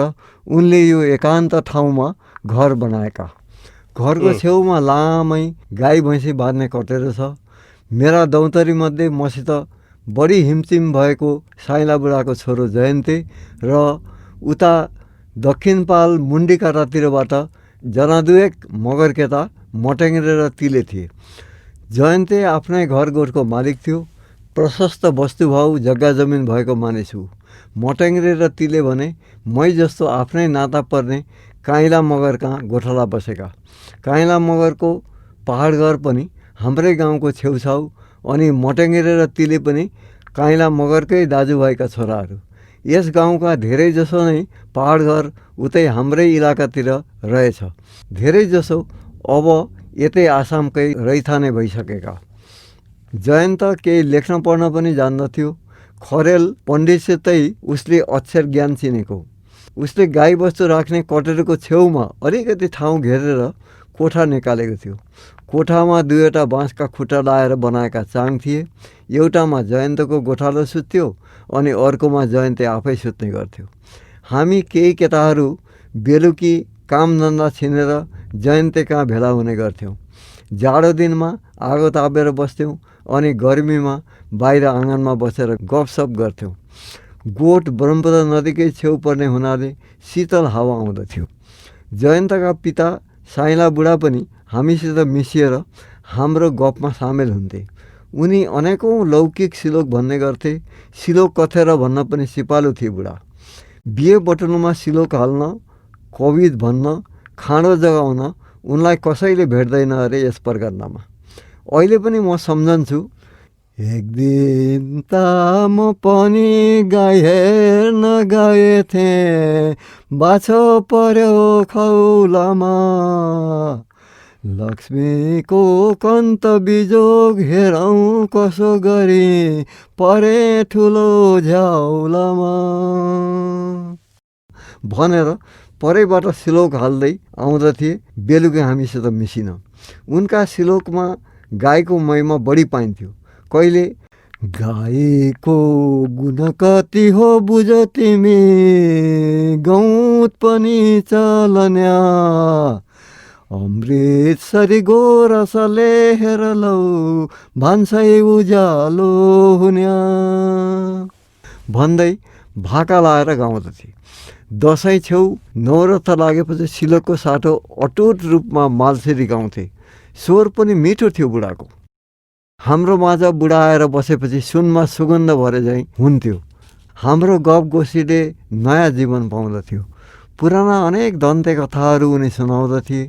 S2: उनले यो एकान्त ठाउँमा घर बनाएका। घरको छेउमा लामै गाई भैँसी बाँध्ने कटेरो छ। मेरा दौतरीमध्ये मसित बढी हिमचिम भएको साइला बुढाको छोरो जयन्ते र उता दक्षिणपाल मुन्डीकाटातिरबाट जनादुएक मगरकेता मटेङ्ग्रे र तिले थिए। जयन्ते आफ्नै घर गोठको मालिक थियो। प्रशस्त वस्तुभाउ जग्गा जमिन भएको मानिस हो। मटेङ्ग्रे र तिले भने मै जस्तो आफ्नै नाता पर्ने काइला मगर कहाँ गोठला बसेका। काइला मगरको पहाड घर पनि हाम्रै गाउँको छेउछाउ अनि मटेङ्ग्रे र तिले पनि काइला मगरकै दाजुभाइका छोराहरू। यस गाउँका धेरैजसो नै पहाड घर उतै हाम्रै इलाकातिर रहेछ। धेरैजसो अब यतै आसामकै रैथाने भइसकेका। जयन्त केही लेख्न पढ्न पनि जान्दथ्यो। खरेल पण्डितसितै उसले अक्षर ज्ञान चिनेको। उसले गाईबस्तु राख्ने कटेरोको छेउमा अलिकति ठाउँ घेरेर कोठा निकालेको थियो। कोठामा दुईवटा बाँसका खुट्टा लाएर बनाएका चाङ थिए। एउटामा जयन्तको गोठालो सुत्थ्यो अनि अर्कोमा जयन्ते आफै सुत्ने गर्थ्यो। हामी केही केटाहरू बेलुकी कामधन्दा छिनेर जयन्ते कहाँ भेला हुने गर्थ्यौँ। जाडो दिनमा आगो तापेर बस्थ्यौँ अनि गर्मीमा बाहिर आँगनमा बसेर गफसफ गर्थ्यौँ। गोठ ब्रह्मपुत्र नदीकै छेउ पर्ने हुनाले शीतल हावा आउँदथ्यो। जयन्तका पिता साइला बुढा पनि हामीसित मिसिएर हाम्रो गफमा सामेल हुन्थे। उनी अनेकौँ लौकिक श्लोक भन्ने गर्थे। श्लोक कथेर भन्न पनि सिपालु थिए बुढा। बिहे बटुलोमा श्लोक हाल्न, कवित भन्न, खाँडो जगाउन उनलाई कसैले भेट्दैन अरे यस प्रकरणमा। अहिले पनि म सम्झन्छु, एक दिन त म पनि गाई हेर्न गएथे, बाछो पर्यो खौलामा, लक्ष्मीको कन्त बिजोग हेरौँ कसो गरी परे ठुलो झ्याउलामा भनेर परैबाट श्लोक हाल्दै आउँदथे। बेलुकी हामीसित मिसिन। उनका श्लोकमा गाईको महिमा बढी पाइन्थ्यो। कहिले गाईको गुण कति हो बुझ तिमी, गौत पनि चलन्या, अमृतसरी गोरसले हेर लौ भान्सै उज्यालो हुन्या भन्दै भाका लाएर गाउँदथे। दसैँ छेउ नवरथ लागेपछि श्लोकको साटो अटुट रूपमा मालसेरी गाउँथे। स्वर पनि मिठो थियो बुढाको। हाम्रो माझ बुढा आएर बसेपछि सुनमा सुगन्ध भरे झैँ हुन्थ्यो। हाम्रो गफ गोसीले नयाँ जीवन पाउँदथ्यो। पुराना अनेक दन्ते कथाहरू उनी सुनाउँदथे।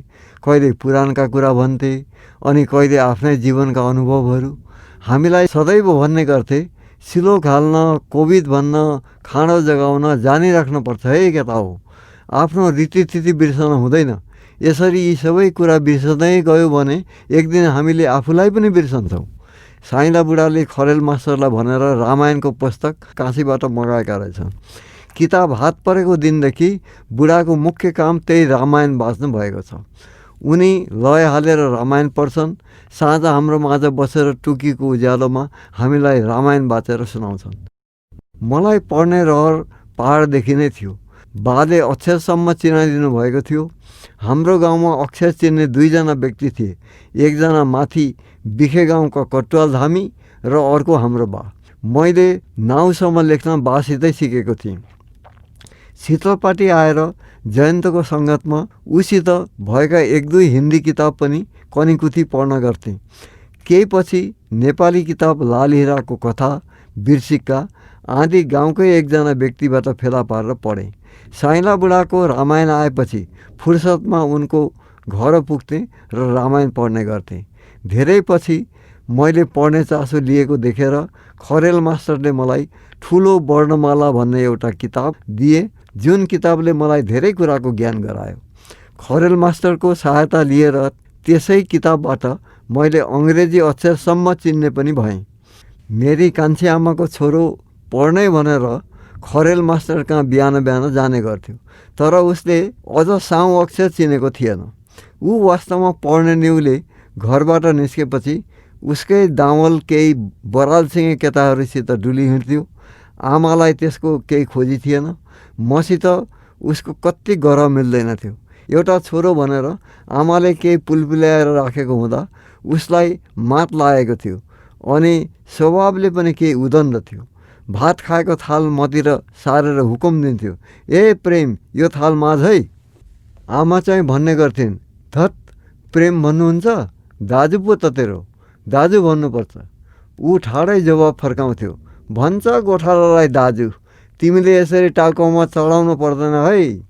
S2: कहिले पुराणका कुरा भन्थे अनि कहिले आफ्नै जीवनका अनुभवहरू। हामीलाई सदैव भन्ने गर्थे, श्लोक हाल्न, कवित भन्न, खाँडो जगाउन जानिराख्नुपर्छ है केटा हो। आफ्नो रीतिथिति बिर्सन हुँदैन। यसरी यी सबै कुरा बिर्सँदै गयो भने एक दिन हामीले आफूलाई पनि बिर्सन्छौँ। साइला बुढाले खरेल मास्टरलाई भनेर रामायणको पुस्तक काशीबाट मगाएका रहेछन्। किताब हात परेको दिनदेखि बुढाको मुख्य काम त्यही रामायण बाँच्नु भएको छ। उनी लय हालेर रामायण पढ्छन्। साँझ हाम्रो माझ बसेर टुकीको उज्यालोमा हामीलाई रामायण बाँचेर सुनाउँछन्। मलाई पढ्ने रहर पहाडदेखि नै थियो। बाले अक्षरसम्म चिनाइदिनु भएको थियो। हाम्रो गाउँमा अक्षर चिन्ने दुईजना व्यक्ति थिए। एकजना माथि बिखे गाउँका कटुवाल धामी र अर्को हाम्रो बा। मैले नाउँसम्म लेख्न बासितै सिकेको थिएँ। शीतलपाटी आएर जयन्तको सङ्गतमा उसित भएका एक दुई हिन्दी किताब पनि कनिकुथी पढ्न गर्थेँ। केही पछि नेपाली किताब लालहिराको कथा, बिर्सिक्का आदि गाउँकै एकजना व्यक्तिबाट फेला पारेर पढेँ। साइला बुढाको रामायण आएपछि फुर्सदमा उनको घर पुग्थेँ र रामायण पढ्ने गर्थेँ। धेरै पछि मैले पढ्ने चासो लिएको देखेर खरेल मास्टरले मलाई ठुलो वर्णमाला भन्ने एउटा किताब दिए, जुन किताबले मलाई धेरै कुराको ज्ञान गरायो। खरेल मास्टरको सहायता लिएर त्यसै किताबबाट मैले अङ्ग्रेजी अक्षरसम्म चिन्ने पनि भएँ। मेरी कान्छी आमाको छोरो पढ्नै भनेर खरेल मास्टर कहाँ बिहान बिहान जाने गर्थ्यो। तर उसले अझ साउ अक्षर चिनेको थिएन। ऊ वास्तवमा पढ्ने न्युले घरबाट निस्केपछि उसकै दामल केही बरालसिङे केटाहरूसित डुली हिँड्थ्यो। आमालाई त्यसको केही खोजी थिएन। मसित उसको कति गर मिल्दैन थियो। एउटा छोरो भनेर आमाले केही पुलपुल्याएर राखेको हुँदा उसलाई मात लागेको थियो अनि स्वभावले पनि केही उदण्ड थियो। भात खाएको थाल मतिर सारेर हुकुम दिन्थ्यो, ए प्रेम यो थाल माझ है। आमा चाहिँ भन्ने गर्थिन्, धत प्रेम भन्नुहुन्छ, दाजु पो त तेरो, दाजु भन्नुपर्छ। ऊ ठाडै जवाब फर्काउँथ्यो, भन्छ गोठालालाई दाजु, तिमीले यसरी टाउकोमा चढाउनु पर्दैन है।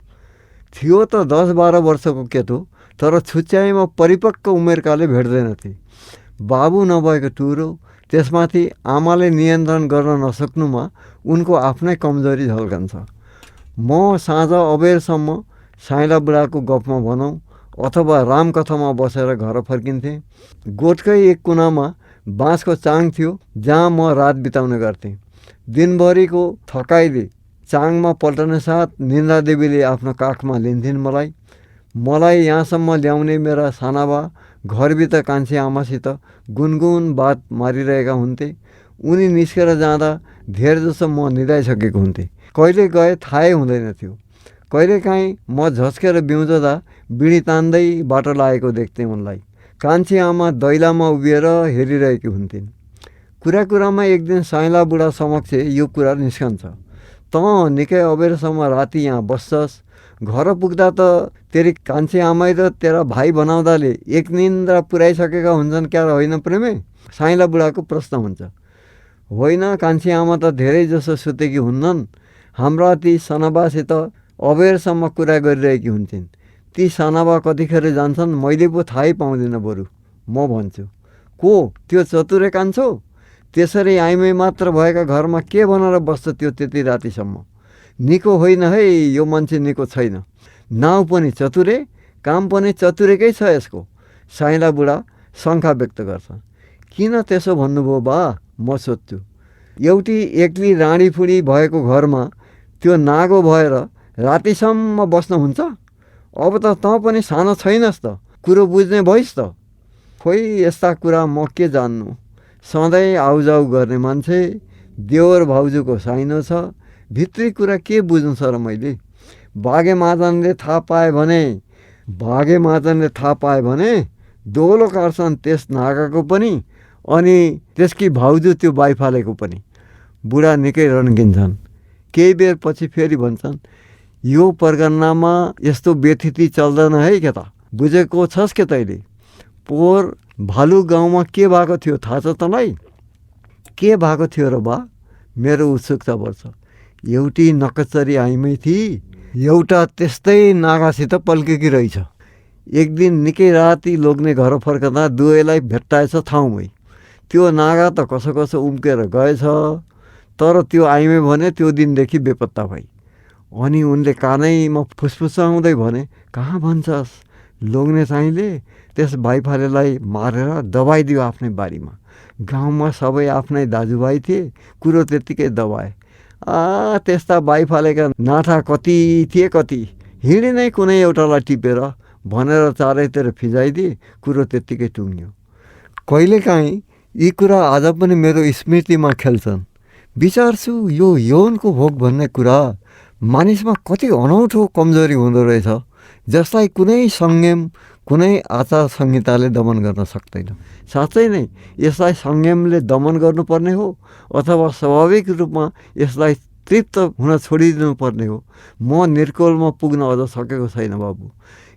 S2: थियो त 10-12 वर्षको केटो, तर छुच्चाइमा परिपक्व उमेरकाले भेट्दैनथे। बाबु नभएको टुरो, त्यसमाथि आमाले नियन्त्रण गर्न नसक्नुमा उनको आफ्नै कमजोरी झल्कन्छ। म साँझ अबेरसम्म साइला बुढाको गफमा भनौँ अथवा रामकथामा बसेर घर फर्किन्थेँ। गोठकै एक कुनामा बाँसको चाङ थियो जहाँ म रात बिताउने गर्थेँ। दिनभरिको थकाइले चाङमा पल्टने साथ निन्द्रा देवीले आफ्नो काखमा लिन्थिन् मलाई यहाँसम्म ल्याउने मेरा सानाबा घरभित्र कान्छी आमासित गुनगुन बात मारिरहेका हुन्थे। उनी निस्केर जाँदा धेरैजसो म निदाइसकेको हुन्थेँ। कहिले गए थाहै हुँदैन थियो। कहिलेकाहीँ म झस्केर बिउँझदा बिडी तान्दै बाटो लागेको देख्थेँ उनलाई। कान्छी आमा दैलामा उभिएर हेरिरहेकी हुन्थिन्। कुरामा एक दिन साइला बुढा समक्ष यो कुरा निस्कन्छ, तँ निकै अबेरसम्म राति यहाँ बस्छस्, घर पुग्दा त तेरी कान्छी आमै र तेरा भाइ बनाउँदाले एक निन्द्रा पुर्याइसकेका हुन्छन् क्या होइन प्रेमे? साइला बुढाको प्रश्न हुन्छ। होइन, कान्छी आमा त धेरै जसो सुतेकी हुन्नन्। हाम्रा ती सनाबासित अबेरसम्म कुरा गरिरहेकी हुन्छन्। ती सनाबा कतिखेर जान्छन् मैले पो थाहै पाउँदिनँ। बरु म भन्छु, को त्यो चतुरे कान्छो? त्यसरी आइमै मात्र भएका घरमा के भनेर बस्छ त्यो त्यति रातिसम्म? निको होइन है, यो मान्छे निको छैन। नाउँ पनि चतुरे, काम पनि चतुरेकै छ यसको। साइला बुढा शङ्का व्यक्त गर्छ। किन त्यसो भन्नुभयो बा? म सोध्छु। एउटी एक्ली राँडीफुडी भएको घरमा त्यो नागो भएर रातिसम्म बस्न हुन्छ? अब त तँ पनि सानो छैनस् त, कुरो बुझ्ने भइस् त। खोइ यस्ता कुरा म के जान्नु। सधैँ आउजाउ गर्ने मान्छे, देवर भाउजूको साइनो छ, भित्री कुरा के बुझ्नु छ र मैले? बाघे माझनले थाहा पाए भने दोलो काट्छन् त्यस नागाको पनि अनि त्यसकी भाउजू त्यो बाइफालेको पनि। बुढा निकै रन्किन्छन्। केही बेर पछि फेरि भन्छन्, यो परगन्नामा यस्तो व्यथिति चल्दैन है केटा, बुझेको छस् के तैँले? पोहोर भालु गाउँमा के भएको थियो थाहा छ तँलाई? के भएको थियो र बा? मेरो उत्सुकता बढ्छ। एउटी नकचरी आइमै थिई, एउटा त्यस्तै नागासित पल्केकी रहेछ। एक दिन निकै राति लोग्ने घर फर्कँदा दुवैलाई भेट्टाएछ ठाउँमै। त्यो नागा त कसो उम्केर गएछ, तर त्यो आइमै भने त्यो दिनदेखि बेपत्ता भई। अनि उनले कानैमा फुसफुसाउँदै भने, कहाँ भन्छस्? लोग्ने चाहिँले त्यस भाइफालेलाई मारेर दबाइदियो आफ्नै बारीमा। गाउँमा सबै आफ्नै दाजुभाइ थिए, कुरो त्यत्तिकै दबाए। त्यस्ता बाइफालेका नाठा कति थिए, कति हिँडी नै कुनै एउटालाई टिपेर भनेर चारैतिर फिजाइदिए, कुरो त्यत्तिकै टुङ्ग्यो। कहिलेकाहीँ यी कुरा आज पनि मेरो स्मृतिमा खेल्छन्। विचार्छु, यो यौनको भोग भन्ने कुरा मानिसमा कति अनौठो कमजोरी हुँदो रहेछ, जसलाई कुनै संयम, कुनै आचार संहिताले दमन गर्न सक्दैन। साँच्चै नै यसलाई संयमले दमन गर्नुपर्ने हो अथवा स्वाभाविक रूपमा यसलाई तृप्त हुन छोडिदिनु पर्ने हो? म निर्कोलमा पुग्न अझ सकेको छैन बाबु।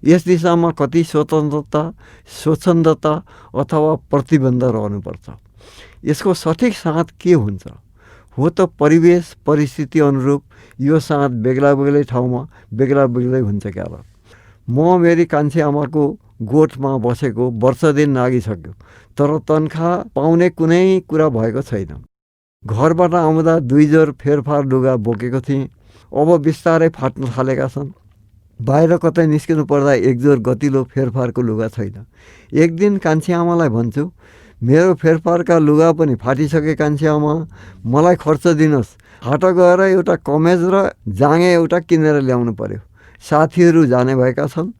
S2: यस दिशामा कति स्वतन्त्रता, स्वच्छन्दता अथवा प्रतिबन्ध रहनुपर्छ। यसको सठिक साथ के हुन्छ? हो त परिवेश परिस्थिति अनुरूप यो साथ बेग्ला बेग्लै ठाउँमा बेग्ला बेग्लै हुन्छ क्या र? म मेरी कान्छी आमाको गोठमा बसेको वर्ष दिन नागिसक्यो, तर तनखा पाउने कुनै कुरा भएको छैन। घरबाट आउँदा 2 जोर फेरफार लुगा बोकेको थिएँ, अब बिस्तारै फाट्न थालेका छन्। बाहिर कतै निस्किनु पर्दा 1 जोर गतिलो फेरफारको लुगा छैन। एक दिन कान्छी आमालाई भन्छु, मेरो फेरफारका लुगा पनि फाटिसके कान्छी आमा, मलाई खर्च दिनुहोस्। हाट गएर एउटा कमेज र जाँगे एउटा किनेर ल्याउनु पर्यो। साथीहरू जाने भएका छन्।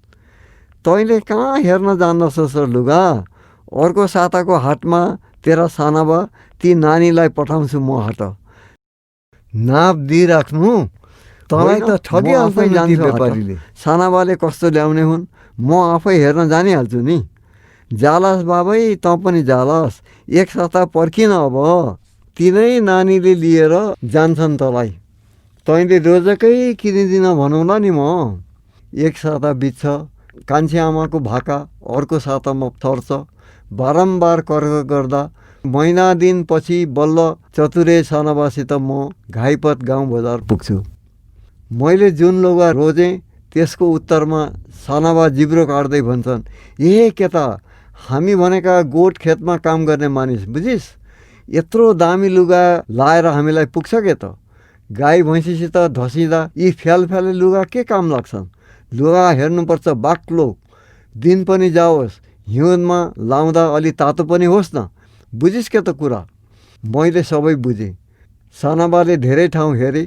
S2: तैँले कहाँ हेर्न जान्दछस् र लुगा? अर्को साताको हाटमा तेरा सानाबा ती नानीलाई पठाउँछु म हाट। नाप दिइराख्नु, तँलाई त ठगिहाल्छ नि व्यापारीले। सानाबाले कस्तो ल्याउने हुन् म आफै हेर्न जानिहाल्छु नि। जालास बाबै, तँ पनि जालास, एक साता पर्खिन। अब तिनै नानीले लिएर जान्छन् तँलाई। तैँले रोजकै किनिदिन भनौँला नि म। एक साता बित्छ, कान्छी आमाको भाका अर्को सातामा सर्छ। बारम्बार कर्क गर्दा महिना दिन पछि बल्ल चतुरे सानाबासित म घाइपत गाउँ बजार पुग्छु। मैले जुन लुगा रोजेँ त्यसको उत्तरमा सानाबा जिब्रो काट्दै भन्छन्, ए केटा, हामी भनेका गोठ खेतमा काम गर्ने मानिस बुझिस्? यत्रो दामी लुगा लाएर हामीलाई पुग्छ के त? गाई भैँसीसित धसिँदा यी फ्यालफ्याले लुगा के काम लाग्छन्? लुगा हेर्नुपर्छ बाक्लो, दिन पनि जाओस्, हिउँदमा लाउँदा अलि तातो पनि होस् न। बुझिस् के त कुरा? मैले सबै बुझेँ। सानाबाले धेरै ठाउँ हेरे।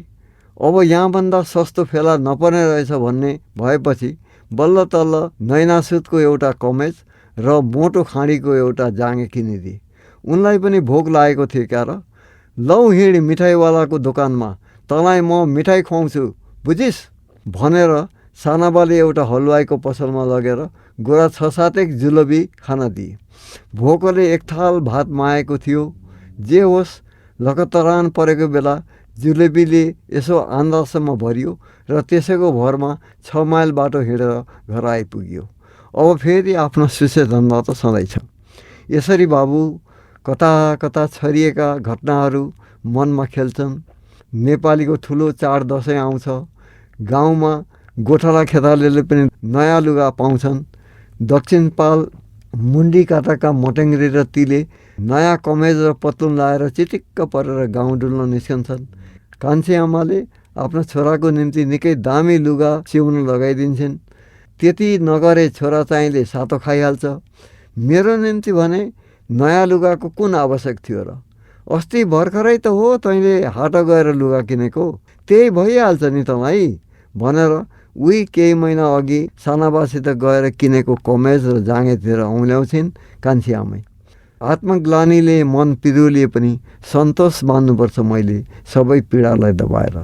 S2: अब यहाँभन्दा सस्तो फेला नपर्ने रहेछ भन्ने भएपछि बल्ल तल्ल नैनासुतको एउटा कमेज र मोटो खाँडीको एउटा जाँगे किनिदिए। उनलाई पनि भोक लागेको थियो क्या र। लौ हिँड मिठाईवालाको दोकानमा, तँलाई म मिठाई खुवाउँछु बुझिस् भनेर सानाबाले एउटा हलुवाईको पसलमा लगेर गोरा 6-7 जुलबी खान दिए। भोकले एक थाल भात मागेको थियो। जे होस्, लकतरान परेको बेला जुलेबीले यसो आन्दाजसम्म भरियो र त्यसैको भरमा 6 माइल बाटो हिँडेर घर आइपुग्यो। अब फेरि आफ्नो सुसे धन्दा त सधैँछ। यसरी बाबु कता कता छरिएका घटनाहरू मनमा खेल्छन्। नेपालीको ठुलो चाड दसैँ आउँछ। गाउँमा गोठाला खेतालेले पनि नयाँ लुगा पाउँछन्। दक्षिण पाल मुन्डी काटाका मटेङ्ग्रे र तिले नयाँ कमेज र पतलुन लाएर चिटिक्क परेर गाउँ डुल्न निस्कन्छन्। कान्छी आमाले आफ्नो छोराको निम्ति निकै दामी लुगा सिउन लगाइदिन्छन्। त्यति नगरे छोरा चाहिँले सातो खाइहाल्छ। मेरो निम्ति भने नयाँ लुगाको कुन आवश्यक थियो र? अस्ति भर्खरै त हो तैँले हाट गएर लुगा किनेको, त्यही भइहाल्छ नि तँलाई भनेर उही केही महिना अघि सानाबासित गएर किनेको कमेज र जाँगेतिर औँल्याउँछिन् कान्छी आमै। आत्मग्लानीले मन पिरुलिए पनि सन्तोष मान्नुपर्छ मैले सबै पीडालाई दबाएर।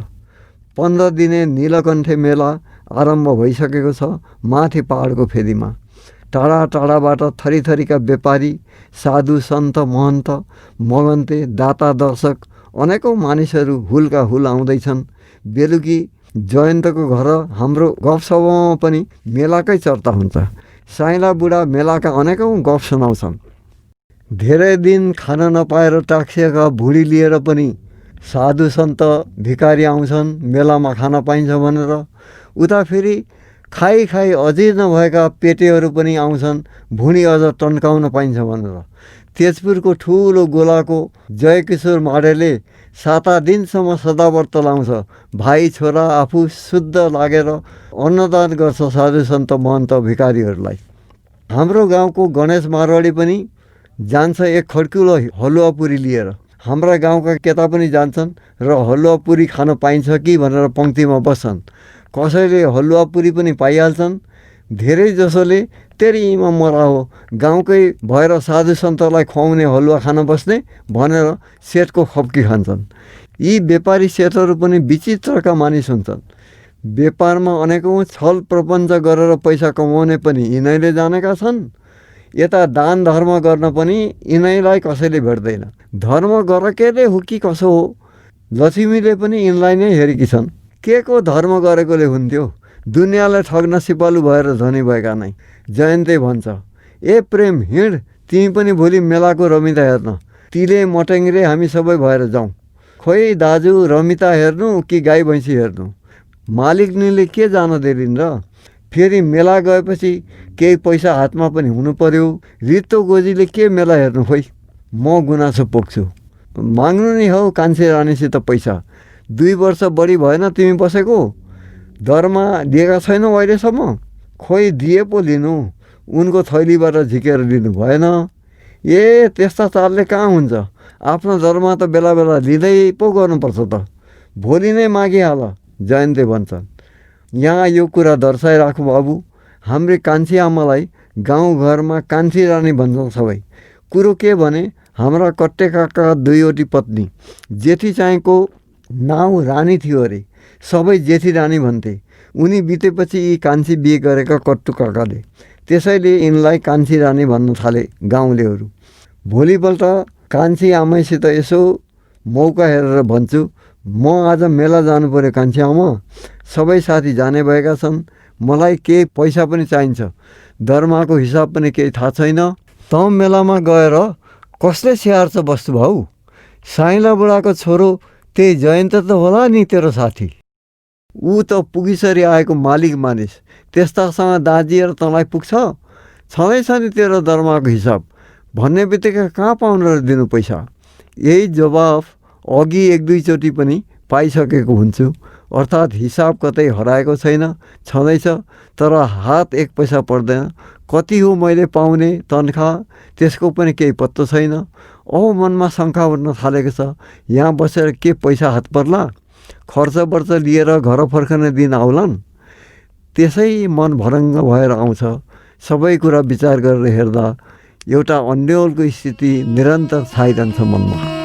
S2: 15 दिने नीलकण्ठे मेला आरम्भ भइसकेको छ माथि पहाडको फेदीमा। टाढा टाढाबाट थरीथरीका व्यापारी, साधु, सन्त, महन्त, मगन्ते, दाता, दर्शक अनेकौँ मानिसहरू हुलका हुल आउँदैछन्। बेलुकी जयन्तको घर हाम्रो गफसभामा पनि मेलाकै चर्चा हुन्छ। साइला बुढा मेलाका अनेकौँ गफ सुनाउँछन्। धेरै दिन खान नपाएर टाक्सिएका भुँडी लिएर पनि साधु सन्त भिकारी आउँछन् मेलामा खान पाइन्छ भनेर। उता फेरि खाइ खाइ अजीर्ण भएका पेटेहरू पनि आउँछन् भुँडी अझ टन्काउन पाइन्छ भनेर। तेजपुरको ठुलो गोलाको जयकिशोर माडेले 7 दिनसम्म सदाव्रत लाउँछ। भाइ छोरा आफू शुद्ध लागेर अन्नदान गर्छ साधु सन्त महन्त भिकारीहरूलाई। हाम्रो गाउँको गणेश मारवाडी पनि जान्छ एक खड्कुलो हलुवा पुरी लिएर। हाम्रा गाउँका केटा पनि जान्छन् र हलुवा पुरी खान पाइन्छ कि भनेर पङ्क्तिमा बस्छन्। कसैले हलुवा पुरी पनि पाइहाल्छन्। धेरै जसोले तेरिमा मरा हो, गाउँकै भएर साधु सन्तलाई खुवाउने हलुवा खान बस्ने भनेर सेटको खप्की खान्छन्। यी व्यापारी सेटहरू पनि विचित्रका मानिस हुन्छन्। व्यापारमा अनेकौँ छल प्रपञ्च गरेर पैसा कमाउने पनि यिनैले जानेका छन्। यता दान धर्म गर्न पनि यिनैलाई कसैले भेट्दैन। धर्म गरेकोले हो कि कसो हो, लक्ष्मीले पनि यिनलाई नै हेरेकी छन्। के को धर्म गरेकोले हुन्थ्यो, दुनियाँलाई ठग्न सिपालु भएर धनी भएका नै। जयन्ते भन्छ, ए प्रेम हिँड, तिमी पनि भोलि मेलाको रमिता हेर्न। तिले मटेङ्ग्रे हामी सबै भएर जाउँ। खोइ दाजु, रमिता हेर्नु कि गाई भैँसी हेर्नु? मालिकनीले के जान देलिन् र? फेरि मेला गएपछि केही पैसा हातमा पनि हुनु पर्यो। रित्तो गोजीले के मेला हेर्नु? खोइ म गुनासो पोख्छु। माग्नु नि हौ कान्छे रानीसित पैसा। 2 वर्ष बढी भएन तिमी बसेको, दरमा दिएका छैनौ अहिलेसम्म? खोइ दिए पो लिनु, उनको थैलीबाट झिकेर लिनु भएन। ए त्यस्ता चालले कहाँ हुन्छ? आफ्नो दरमा त बेला बेला लिँदै पो गर्नुपर्छ त। भोलि नै मागिहाल, जयन्ते भन्छन्। यहाँ यो कुरा दर्शाइराखौँ बाबु, हाम्री कान्छी आमालाई गाउँघरमा कान्छी रानी भन्छन् सबै। कुरो के भने हाम्रा कट्टे काका 2वटी पत्नी। जेठी चाहिँको नाउँ रानी थियो अरे, सबै जेठी रानी भन्थे। उनी बितेपछि यी कान्छी बिहे गरेका कट्टु काकाले, त्यसैले यिनलाई कान्छी रानी भन्न थाले गाउँलेहरू। भोलिपल्ट कान्छी आमैसित यसो मौका हेरेर भन्छु, म आज मेला जानु पर्यो कान्छी आमा, सबै साथी जाने भएका छन्। मलाई केही पैसा पनि चाहिन्छ, दर्माको हिसाब पनि केही थाहा छैन। तँ मेलामा गएर कसले स्याहार्छ बस्तु भाउ? साइला बुढाको छोरो त्यही जयन्त त होला नि तेरो साथी। ऊ त पुगिसरी आएको मालिक मानिस, त्यस्तासँग दाँजिएर तँलाई पुग्छ? छँदैछ नि तेरो दर्माको हिसाब भन्ने बित्तिकै कहाँ पाउनु र दिनु पैसा? यही जवाफ अघि 1-2 चोटि पनि पाइसकेको हुन्छु। अर्थात् हिसाब कतै हराएको छैन, छँदैछ, तर हात 1 पैसा पर्दैन। कति हो मैले पाउने तनखा त्यसको पनि केही पत्तो छैन। मनमा शङ्का उठ्न थालेको छ, यहाँ बसेर के पैसा हात पर्ला, खर्च लिएर घर फर्कने दिन आउलान्। त्यसै मन भरङ्ग भएर आउँछ। सबै कुरा विचार गरेर हेर्दा एउटा अन्यलको स्थिति निरन्तर छाइरहन्छ मनमा।